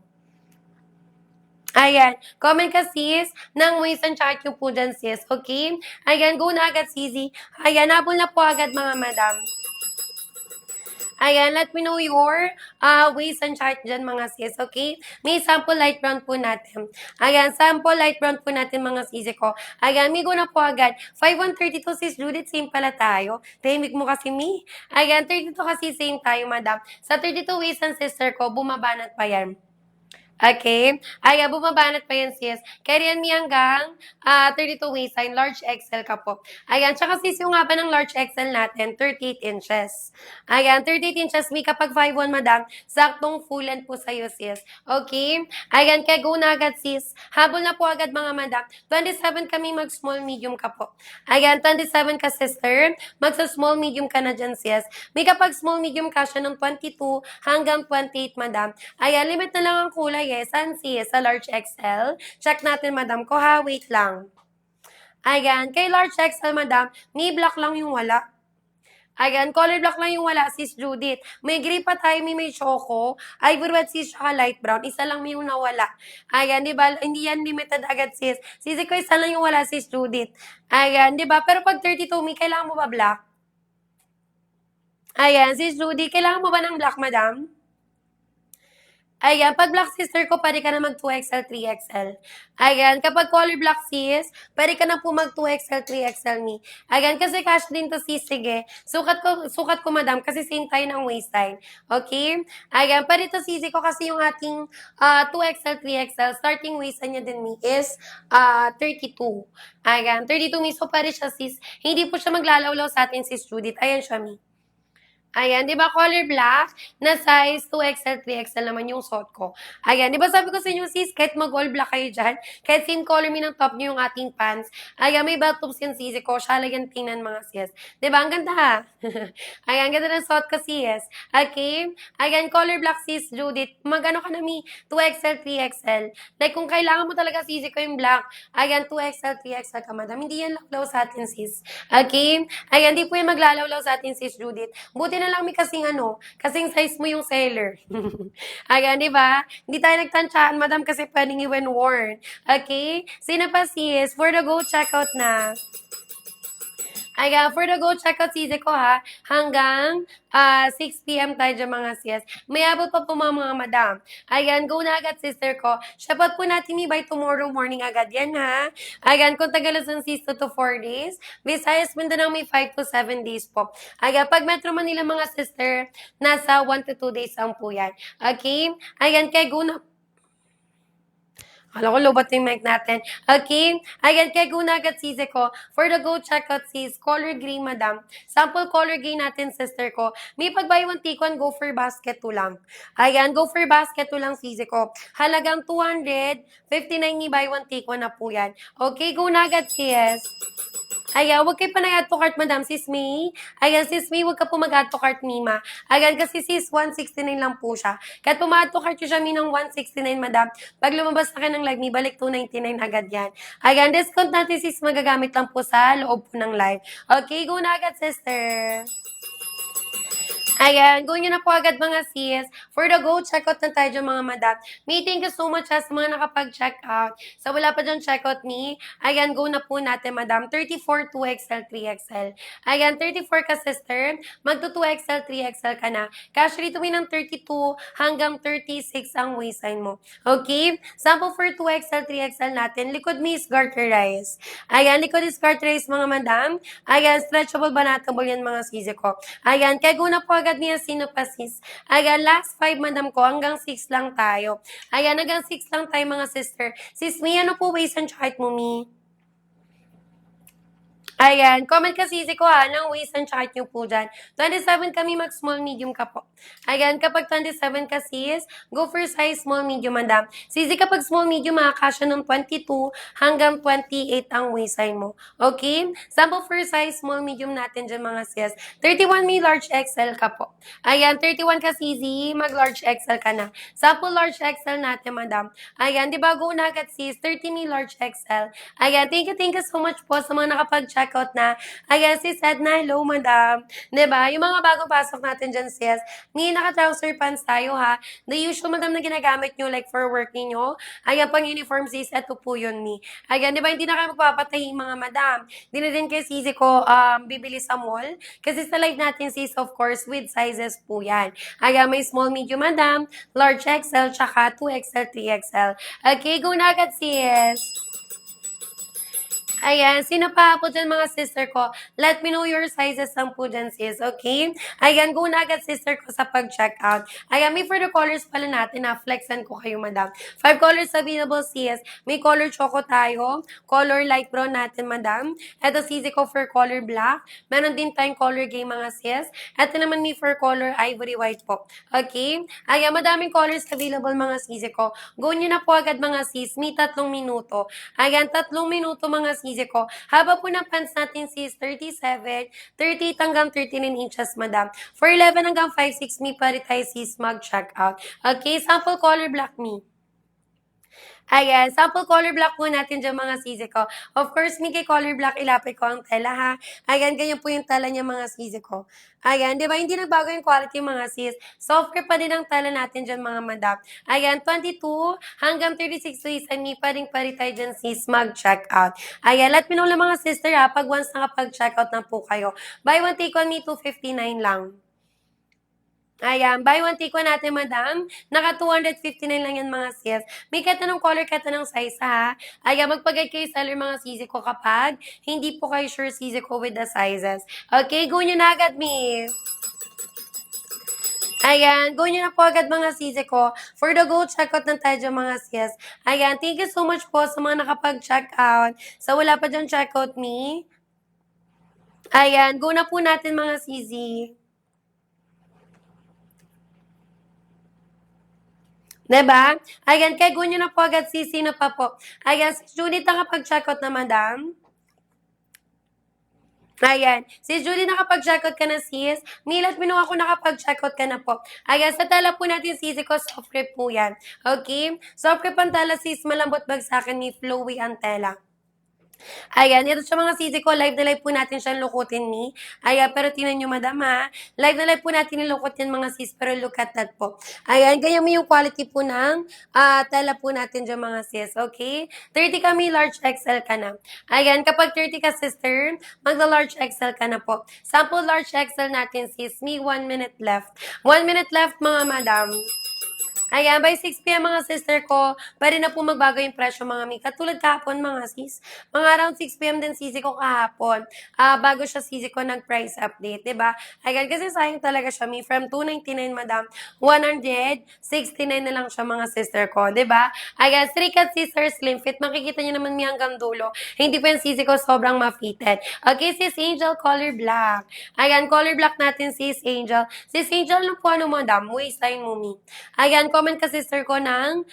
Ayan. Comment ka, sis, ng waist and chart nyo po dyan, sis. Okay? Ayan, go na agad, sisi. Ayan, habol na po agad, mga madam. Ayan, let me know your waist and chart dyan, mga sis. Okay? May sample light brown po natin. Ayan, sample light brown po natin, mga sisi ko. Ayan, may go na po agad. 5132, sis Judith, same pala tayo. Tahimik mo kasi, me. Ayan, 32 kasi same tayo, madam. Sa 32 waist and sister ko, bumabanat pa yan. Okay? Ay, bumabanat pa yan, sis. Kaya yan, mi hanggang 32 waistline, large XL ka po. Ayan, tsaka sis, yung nga ba ng large XL natin, 38 inches. Ayan, 38 inches, mi kapag 5'1", madam, saktong full length po sa'yo, sis. Okay? Ayan, kaya go na agad, sis. Habol na po agad, mga madam. 27 kami, mag-small, medium ka po. Ayan, 27 ka, sister. Magsa-small, medium ka na dyan, sis. May kapag small, medium ka siya ng 22 hanggang 28, madam. Ayan, limit na lang ang kulay. Yes, Sansi, sa large XL. Check natin, madam ko ha. Wait lang. Ayan, kay large XL, madam, may black lang yung wala. Ayan, color black lang yung wala, sis Judith. May gray pa tayo, may choco. Ivory white, sis, saka light brown. Isa lang may yung nawala. Ayan, di ba? Hindi yan limited agad, sis. Sisi ko, isa lang yung wala, sis Judith. Ayan, di ba? Pero pag 32, may kailangan mo ba black? Ayan, sis Judy, kailangan mo ba ng black, madam? Ayan, 'pag black sister ko puwede ka na mag 2XL, 3XL. Ayan, kapag color black sis, puwede ka na po mag 2XL, 3XL me. Ayan, kasi cash din 'to sis, sige. Sukat ko madam kasi same tayo ng waistline, okey? Ayan, puwede 'to sisi ko kasi yung ating, 2XL, 3XL starting waistline niya din me is, 32. Ayan, 32 me, so puwede siya sis. Hindi po siya maglalawlaw sa'tin sis Judith, ayan siya me. Ayan, 'di ba color black na size 2XL, 3XL naman yung suot ko. Ayan, 'di ba sabi ko sa inyo sis, kahit mag-all black kayo diyan, kahit same color me ng top niyo yung ating pants. Ayan, may bell-tops yung sisi ko, siya lang yan tingnan mga sis. 'Di ba ang ganda ha? Ayan, ganda ng suot ko sis. Okay? Ayan, color black sis Judith, mag-ano ka na mi, 2XL, 3XL. Like kung kailangan mo talaga sisi ko yung black, ayan 2XL, 3XL ka madam. Hindi yan lawlaw sa atin sis. Okay? Ayan, di po yan maglalawlaw sa atin sis Judith. Buti na lang may kasing kasing size mo yung seller. Ayan, di ba? Hindi tayo nagtansyahan, madam, kasi pwedeng i-when worn. Okay? Sino pa sis? For the go checkout na. Ayan, for the go checkout sisi ko ha, hanggang 6 p.m. tayo dyan mga sis. May abot pa po mga madam. Ayan, go na agad sister ko. Shoutout po natin ni by tomorrow morning agad yan ha. Ayan, kung Tagalusan sis 2 to 4 days. Visayas Mindanao may 5 to 7 days po. Ayan, pag Metro Manila mga sister, nasa 1 to 2 days lang po yan. Okay? Ayan, kaya go na Kala ko lobat yung mic natin. Okay? Ayan, kay Gunagat sisi ko. For the go checkout sis, color green, madam. Sample color green natin, sister ko. May pag-buy one take one, go for basket 2 lang. Ayan, go for basket 2 lang, sisi ko. Halagang 259 ni buy one take one na po yan. Okay, Gunagat sis. Ayan, huwag kayo pa nag-add to cart, madam, sis May. Ayan, sis May, huwag ka po mag-add to cart, Mima. Ayan, kasi sis, 169 lang po siya. Kahit puma-add to cart siya, Mi, ng 169, madam. Pag lumabas na kayo ng live, Mi, balik 299 agad yan. Ayan, discount natin, sis, magagamit lang po sa loob po ng live. Okay, go na agad, sister. Ayan, go nyo na po agad mga sis. For the go, checkout na tayo dyan mga madam. Me, thank you so much sa mga nakapag-check out. Sa wala pa dyan checkout me, ayan, go na po natin madam. 34, 2XL, 3XL. Ayan, 34 ka sister, magto 2XL, 3XL ka na. Cash rate mo ng 32 hanggang 36 ang waistline mo. Okay? Sample for 2XL, 3XL natin. Likod me is garterize. Ayan, likod is garterize mga madam. Ayan, stretchable ba natable yan mga sisi ko. Ayan, kaya go na po agad niya sino pa sis. Ayan, last 5 madam ko, hanggang 6 lang tayo. Ayan, hanggang 6 lang tayo mga sister. Sis, Mi, ano po waist and height mo, Mi? Ayan, comment ka sisi ko ha, ng waist and chart nyo po dyan. 27 kami, mag small medium ka po. Ayan, kapag 27 ka sis, go for size small medium madam. Sisi kapag small medium, makakasya ng 22 hanggang 28 ang waistline mo. Okay? Sample for size small medium natin dyan mga sis. 31 may large XL ka po. Ayan, 31 ka sisi, mag large XL ka na. Sample large XL natin madam. Ayan, di ba go na agad sis, 30 may large XL. Ayan, thank you so much po sa mga nakapag-check out na. Ayan, sis Edna, hello madam. Diba? Yung mga bagong pasok natin dyan sis, ni naka-trouser pants tayo ha. The usual madam na ginagamit nyo like for work ninyo. Ayan, pang uniform sis, eto po yun ni. Ayan, diba? Hindi na kayo magpapatahi mga madam. Hindi na din kay sisi ko bibili sa mall. Kasi sa live natin sis, of course, with sizes po yan. Ayan, may small, medium madam, large XL, tsaka 2XL, 3XL. Okay, go na agad sis. Ayan, sino pa po dyan mga sister ko? Let me know your sizes lang po dyan sis, okay? Ayan, go na agad sister ko sa pag-check out. Ayan, may for the colors pala natin na flexan ko kayo madam. 5 colors available sis. May color choco tayo, color light brown natin madam. Ito sisi ko for color black. Meron din tayong color gray mga sis. Ito naman may for color ivory white po. Okay? Ayan, madaming colors available mga sisi ko. Go nyo na po agad mga sis. May 3 minuto. Ayan, 3 minuto mga sis ko. Haba po ng pants natin sis, 37, 38 hanggang 39 inches, madam. For 11 hanggang 5'6", me pa rin tayo sis mag-check out. Okay, sample color black me. Ayan, sample color black po natin dyan mga sisi ko. Of course, may kay color black, ilapit ko ang tela ha. Ayan, ganyan po yung tela niya mga sisi ko. Ayan, di ba? Hindi nagbago yung quality mga sis. Software pa din ang tela natin dyan mga madam. Ayan, 22 hanggang 36 days and pa rin tayo dyan sis mag-check out. Ayan, let me know lang mga sister ha, pag once nakapag-check out na po kayo. Buy one, take one, me 259 lang. Ayan, buy one take one natin, madam. Naka 259 lang yan, mga sis. May katanong color, katanong size, ha? Ayan, magpagay kayo seller, mga sisi ko, kapag hindi po kayo sure sisi ko with the sizes. Okay, go nyo na agad, miss. Ayan, go nyo na po agad, mga sisi ko. For the go, check out ng tayo dyan, mga sis. Ayan, thank you so much po sa mga nakapag-check out. Sa wala pa dyan, check out me. Ayan, go na po natin, mga sisi. Diba? Ayan, kaya go nyo na po agad, sis. Sino pa po? Ayan, si Judith nakapag-check out na, madam. Ayan. Si Julie, nakapag-checkout ka na, sis. Milat, minuha ko nakapag-checkout ka na po. Ayan, sa tala po natin, sisi ko, soft crepe po yan. Okay? Soft crepe ang tala, sis. Malambot bagsakin, may flowy ang tela. Ayan, ito siya, mga sisi ko, live na live po natin siyang lukutin ni. Ayan, pero tinan nyo, madam, ha. Live na live po natin nilukot yan, mga sis, pero look at that po. Ayan, ganyan mo yung quality po ng tela po natin dyan, mga sis, okay? 30 kami, large XL ka na. Ayan, kapag 30 ka, sister, magla-large XL ka na po. Sample large XL natin, sis, may 1 minute left. 1 minute left, mga madam. Ayan, by 6 p.m. mga sister ko, pwede na po magbago yung presyo, mga mi. Katulad kahapon, mga sis. Mga around 6 p.m. din sisi ko kahapon. Bago siya sisi ko nag-price update, diba? Ayan, kasi sayang talaga siya, mi. From 299, madam, 169 na lang siya, mga sister ko, diba? Ayan, 3 cut sister slim fit. Makikita niyo naman mi hanggang dulo. Hindi pa yung sisi ko sobrang ma-fitted. Okay, sis Angel, color black. Ayan, color black natin, sis Angel. Sis Angel, ano po, ano, madam? Waistline mo, mi. Ayan, comment ka, sister ko, ng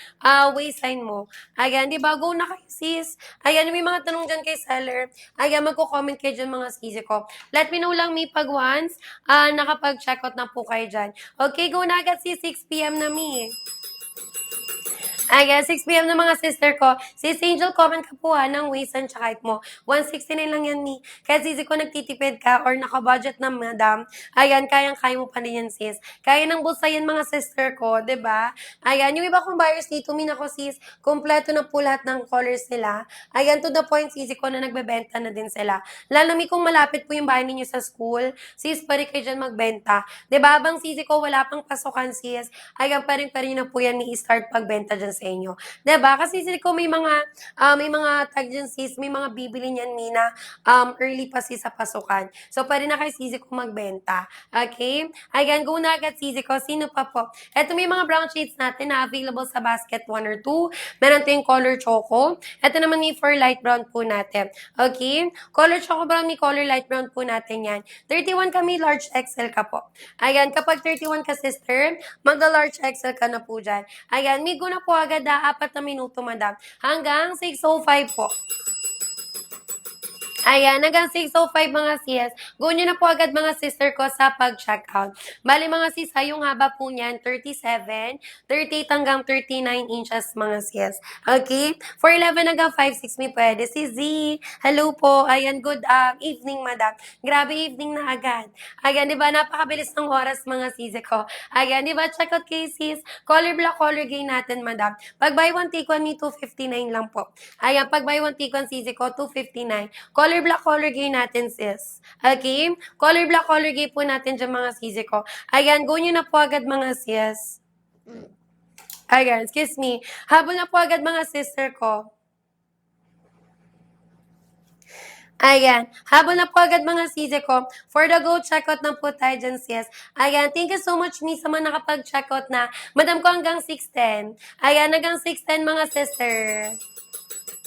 waistline mo. Ayan, di ba? Go na kayo, sis. Ayan, may mga tanong dyan kay seller. Ayan, magko-comment kayo dyan, mga sis ko. Let me know lang, mi, pag once nakapag-checkout na po kayo dyan. Okay, go na agad, sis. 6 p.m. na, mi. Ayan, 6 p.m. na, mga sister ko. Sis Angel, comment ka po, ng waist and tsaka height mo. 169 lang yan, mi. Kaya sisi ko nagtitipid ka or naka-budget na, madam. Ayan, kayang-kaya mo pa rin yan, sis. Kaya ng bulsa yan, mga sister ko, ba diba? Ayan, yung iba kong buyers dito, min ako, sis, kompleto na po lahat ng colors nila. Ayan, to the point, sisi ko na nagbebenta na din sila. Lalo mi kung malapit po yung bahay ninyo sa school, sis, pwede kayo dyan magbenta. Diba, bang sisi ko, wala pang pasukan, sis. Ayan, pa rin na po yan i-start pagbenta dyan sa inyo. 'Di ba? Kasi sila ko may mga tag dyan, sis, may mga bibili niyan, Mina, early pa sis sa pasukan. So, pwede na kayo sisi ko magbenta. Okay? Ayan, go na agad sisi ko. Sino pa po? Ito may mga brown shades natin na available sa basket 1 or 2. Meron tayong color choco. Ito naman may for light brown po natin. Okay? Color choco brown, may color light brown po natin yan. 31 kami, large XL ka po. Ayan, kapag 31 ka, sister, magda-large XL ka na po dyan. Ayan, may go na po agad 4 na minuto, madam. Hanggang 6:05 po. Ayan, hanggang 6:05, mga sis. Go nyo na po agad, mga sister ko, sa pag-checkout. Bali, mga sis, yung haba po niyan, 37, 38 hanggang 39 inches, mga sis. Okay? For 11 hanggang 5'6", may pwede. Si Z, hello po. Ayan, good evening, madam. Grabe, evening na agad. Ayan, di ba? Napakabilis ng oras, mga sis ko. Ayan, di ba? Check out kay sis. Color black, color gray natin, madam. Pag buy one, take one, may 259 lang po. Ayan, pag buy one, take one, sis ko, 259. Color black, color gray natin, sis. Okay? Color black, color gray po natin dyan, mga sis ko. Ayan, go nyo na po agad, mga sis. Ayan, excuse me. Habol na po agad, mga sister ko. Ayan. Habol na po agad, mga sisi ko. For the go, checkout na po tayo dyan, sis. Ayan. Thank you so much, miss, sa mga nakapag-checkout na. Madam ko hanggang 6:10. Ayan, hanggang 6:10, mga sister.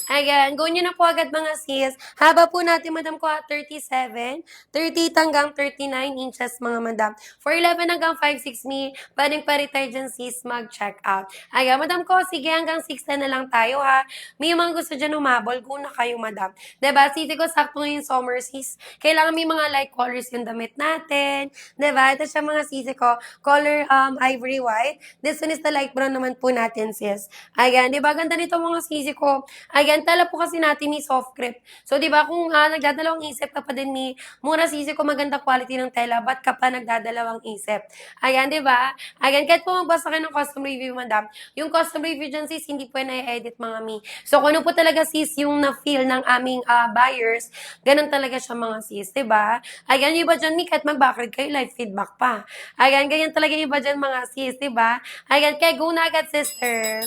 Ayan, go nyo na po agad, mga sis. Haba po natin, madam ko, 37, 38 hanggang 39 inches, mga madam. For 11 hanggang 5'6", me, pwedeng pa-retire dyan, sis, mag-check out. Ayan, madam ko, sige, hanggang 6'10 na lang tayo, ha. May mga gusto dyan umabol, go na kayo, madam. Diba, sisi ko, sakto ngayon summer, sis. Kailangan may mga light colors yung damit natin. Diba, ito siya, mga sisi ko, color ivory white. This one is the light brown naman po natin, sis. Ayan, diba, ganda nito, mga sisi ko. Ayan, Ayan, tela po kasi natin ni soft crepe. So, di ba, kung nagdadalawang isip ka pa din ni mura sisi ko maganda quality ng tela, ba't ka pa nagdadalawang isip? Ayan, di ba? Ayan, kahit po magbasa kayo ng custom review, madam, yung custom review dyan, sis, hindi po na-edit, mga mi. So, kung ano po talaga, sis, yung na-feel ng aming buyers, ganun talaga siya, mga sis, di ba? Ayan, yung iba dyan, mi, kahit mag-backward kayo, live feedback pa. Ayan, ganyan talaga yung iba dyan, mga sis, di ba? Ayan, kaya go na agad, sister.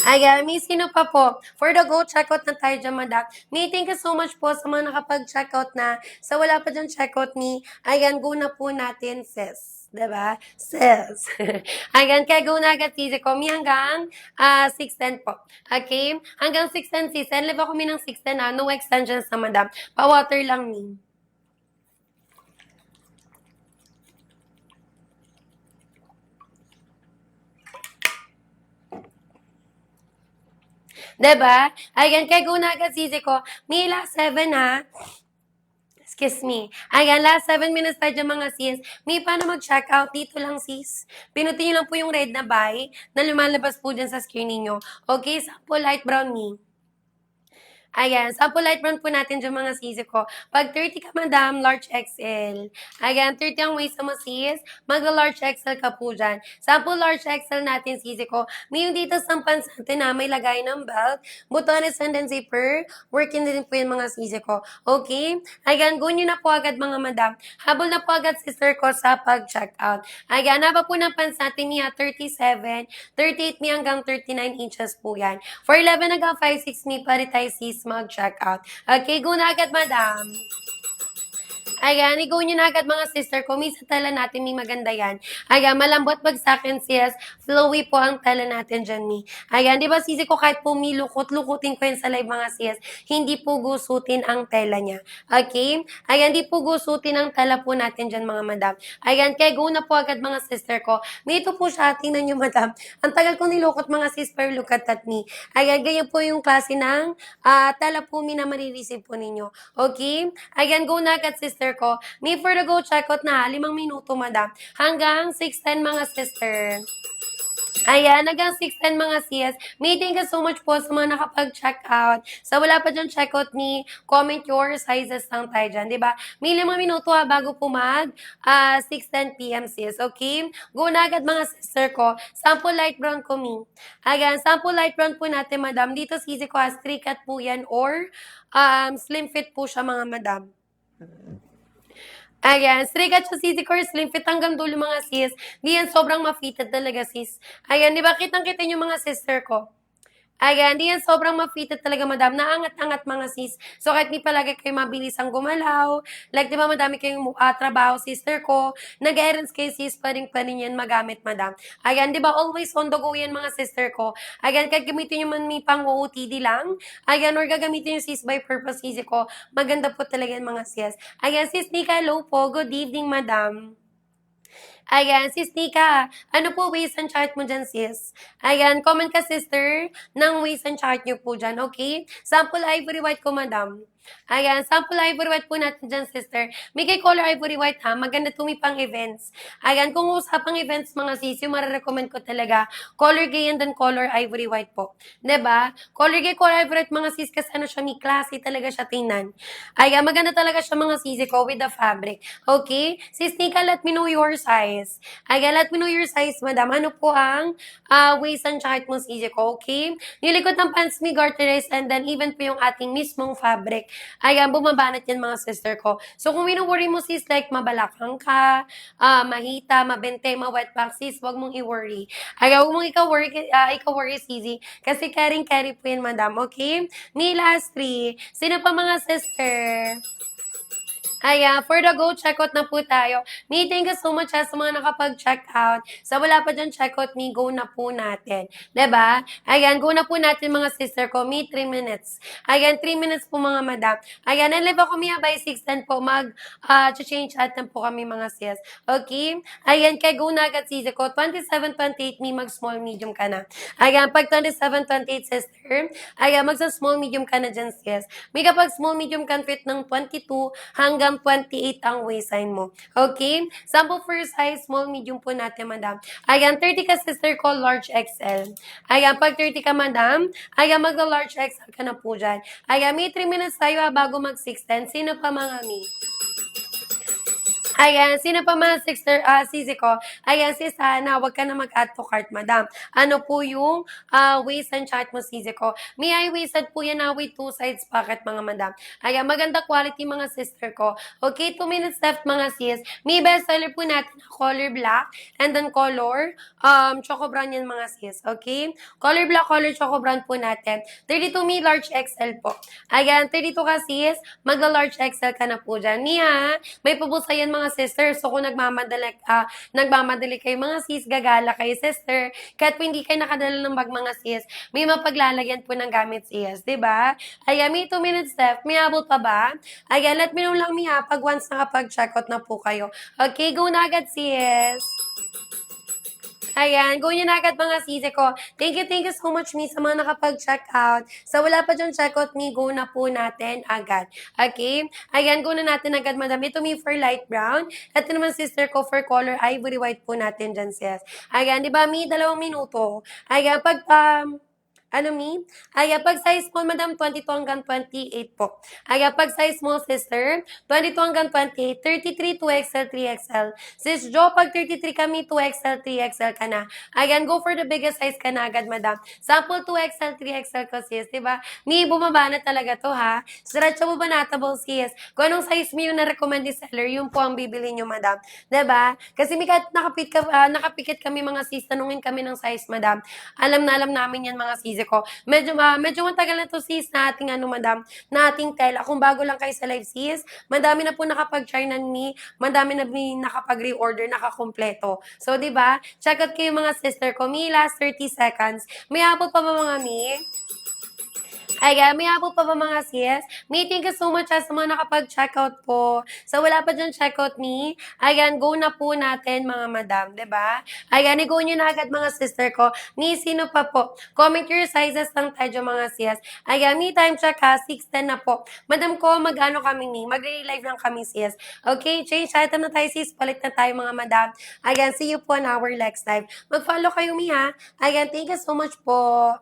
Ayan, may sino pa po? For the go, checkout na tayo dyan, madam. May thank you so much po sa mga nakapag-checkout na. Sa wala pa dyan checkout ni, ayan, go na po natin, sis. Diba? Sis. Ayan, kaya go na agad, sis. Kami hanggang 6:10 po. Okay? Hanggang 6:10, sis. Send live ako kami ng 6:10 No extensions na, madam. Pa-water lang ni. Diba? Ayan, kaya go na agad, sisi ko. May last 7 ha. Excuse me. Ayan, last 7 minutes tayo dyan, mga sis. May paano mag-check out? Dito lang, sis. Pinutin nyo lang po yung red na buy na lumalabas po dyan sa screen ninyo. Okay, sample light brown me. Ayan, sample light brown po natin dyan, mga sisi ko. Pag 30 ka, madam, large XL. Ayan, 30 ang waist mo, sis. Mag-large XL ka po dyan. Sample large XL natin, sisi ko. May yung dito sa pants natin na may lagay ng belt, butones and then zipper. Working din po yung mga sisi ko. Okay? Ayan, go nyo na po agad, mga madam. Habol na po agad, sister ko, sa pag-check out. Ayan, haba po ng pants natin niya, 37, 38 mi hanggang 39 inches po yan. For 11 hanggang 5'6 mi, pare tayo, sis, mag-check out. Okay, go na agad, madam. Ayan, i-go nyo na agad, mga sister ko. Minsan tala natin, may maganda yan. Ayan, malambot bagsakin, sis. Flowy po ang tala natin dyan, mi. Ayan, di ba, sisi ko, kahit po lukutin ko yan sa live, mga sis, hindi po gusutin ang tela niya. Okay? Ayan, di po gusutin ang tela po natin dyan, mga madam. Ayan, kaya go na po agad, mga sister ko. May ito po siya, tingnan nyo, madam. Ang tagal ko nilukot, mga sis, pero look at that, me. Ayan, ganyan po yung klase ng tela po, mi, na marireceive po ninyo. Okay? Ayan, go na agad, sister ko. May for the go checkout na 5 minuto, madam. Hanggang 6:10, mga sister. Ayan, hanggang 6:10, mga sis. May thank you so much po sa mga nakapag-check out. Sa wala pa dyan checkout ni, comment your sizes lang tayo dyan, di ba? May 5 minuto bago po mag 6:10 p.m. sis, okay? Go na agad, mga sister ko. Sample light brown ko, mi. Ayan, sample light brown po natin, madam. Dito sisi ko, straight cut po yan or slim fit po siya, mga madam. Ayan, straight cut siya, sisi ko, slim fit hanggang dulo, mga sis. Di yan sobrang ma-fitted talaga, sis. Ayan, di ba, kitang-kita yung mga sister ko. Ayan, di yan sobrang ma-fitted talaga, madam. Naangat-angat, mga sis. So, kahit di palagi kayo mabilis ang gumalaw, like, di ba, madami kayong trabaho, sister ko, nag-errands kayo, sis, pa rin yan magamit, madam. Ayan, di ba, always on the go yan, mga sister ko. Ayan, kahit gamitin nyo man may pang-OOTD lang, ayan, or gagamitin nyo, sis, by purpose, sis ko, maganda po talaga yan, mga sis. Ayan, sis Nika, hello po. Good evening, madam. Ayan, sis Nika, ano po waist and chart mo dyan, sis? Ayan, comment ka, sister, ng waist and chart nyo po dyan, okay? Sample ivory white ko, madam. Ayan, sample ivory white po natin dyan, sister. May kay color ivory white, ha? Maganda tumipang events. Ayan, kung usapang events, mga sis, yung marirecommend ko talaga, color gay and then color ivory white po. Diba? Color gay, color ivory white, mga sis, kasi ano siya, may classy talaga siya tingnan. Ayan, maganda talaga siya, mga sisi ko, with the fabric. Okay? Sis Nika, let me know your size. Ayan, let me know your size, madam. Ano po ang waist and chart mo, sisi ko, okay? Yung likod ng pants, may garterized, and then even po yung ating mismong fabric. Ayan, bumabanat yan, mga sister ko. So, kung wino-worry mo, sis, like mabalakang ka, mahita, mabente, ma-wet back, sis, wag mong i-worry. Ayan, wag mong ikaw-worry, sisi. Kasi carry po yan, madam, okay? May last 3. Sino pa, mga sister? Ayan, for the go, checkout na po tayo. Me, thank you so much sa mga nakapag-check out. Sa wala pa dyan checkout, me, go na po natin. Diba? Ayan, go na po natin, mga sister ko. Me, 3 minutes. Ayan, 3 minutes po, mga madam. Ayan, nalive ako miya by 6:10 po. Change chat na po kami, mga sis. Okay? Ayan, kaya go na agad, sisi ko. 27, 28, me, mag-small, medium ka na. Ayan, pag 27, 28, sister, ayan, magsa-small, medium ka na dyan, sis. May kapag small, medium can fit ng 22 hanggang hanggang 28 ang waistline mo. Okay? Sample for size, small, medium po natin, madam. Ayan, 30 ka, sister ko, large XL. Ayan, pag 30 ka, madam, ayan, magla-large XL ka na po dyan. Ayan, may 3 minutes tayo bago mag-610. Sino pa, mga mi? Ayan, sino pa mga sister, sisi ko? Ayan, sis, huwag ka na mag-add to cart, madam. Ano po yung waist and chat mo, sisi ko? May I waisted po yan na with 2 sides pocket, mga madam. Ayan, maganda quality, mga sister ko. Okay, 2 minutes left, mga sis. May best seller po natin na color black and then color choco brown yan, mga sis. Okay? Color black, color choco brown po natin. 32 may large XL po. Ayan, 32 ka, sis. Magla-large XL ka na po dyan. Mia, may pubusa yan, mga sister. So, kung nagmamadali kayo, mga sis, gagala kayo, sister. Kahit po hindi kayo nakadala ng bag, mga sis, may mapaglalagyan po ng gamit, sis. Diba? Ayan, may 2 minutes left. May abot pa ba? Ayan, let me know lang, Mia, pag once nakapag-checkout na po kayo. Okay, go na agad, sis. Ayan, go nyo na agad, mga sisi ko. Thank you so much, mi, sa mga nakapag-check out. Sa wala pa dyan check out, mi, go na po natin agad. Okay? Ayan, go na natin agad, madam. Ito, mi, for light brown. Ito naman, sister ko, for color ivory white po natin dyan, sis. Ayan, di ba, mi, 2 minuto. Ayan, pag, ano, mi? Ayan, pag size small, madam, 22 hanggang 28 po. Ayan, pag size small, sister, 22 hanggang 28, 33, 2XL, 3XL. Sis Jo, pag 33 kami, 2XL, 3XL ka na. Ayan, go for the biggest size ka na agad, madam. Sample 2XL, 3XL ko, sis, diba? Mi, bumaba na talaga to, ha? Stretchable ba natable, sis? Kung anong size mi yung na-recommend ni seller, yun po ang bibili nyo, madam. Diba? Kasi mi, kahit nakapikit kami, mga sis, tanungin kami ng size, madam. Alam na alam namin yan, mga sis ko. Medyo matagal na to, sis, na ating madam, na ating tela. Kung bago lang kayo sa live, sis, madami na po nakapag-try na ni, madami na nakapag-reorder, nakakompleto. So, di ba? Check out kayo, mga sister ko. Mi, last 30 seconds. May abot pa ba, mga mi? Ayan, may abot pa ba, mga sis? May thank you so much sa mga nakapag-checkout po. Sa wala pa dyan checkout ni, ayan, go na po natin, mga madam, ba? Diba? Ayan, i-go nyo na agad, mga sister ko. Ni, sino pa po? Comment your sizes lang tayo, mga sis. Ayan, me time check ha, 6:10 na po. Madam ko, mag-ano kami ni? Magre-live lang kami, sis. Okay, change item na tayo, sis. Palit na tayo, mga madam. Ayan, see you po on our next live. Mag-follow kayo, mi, ha? Ayan, thank you so much po.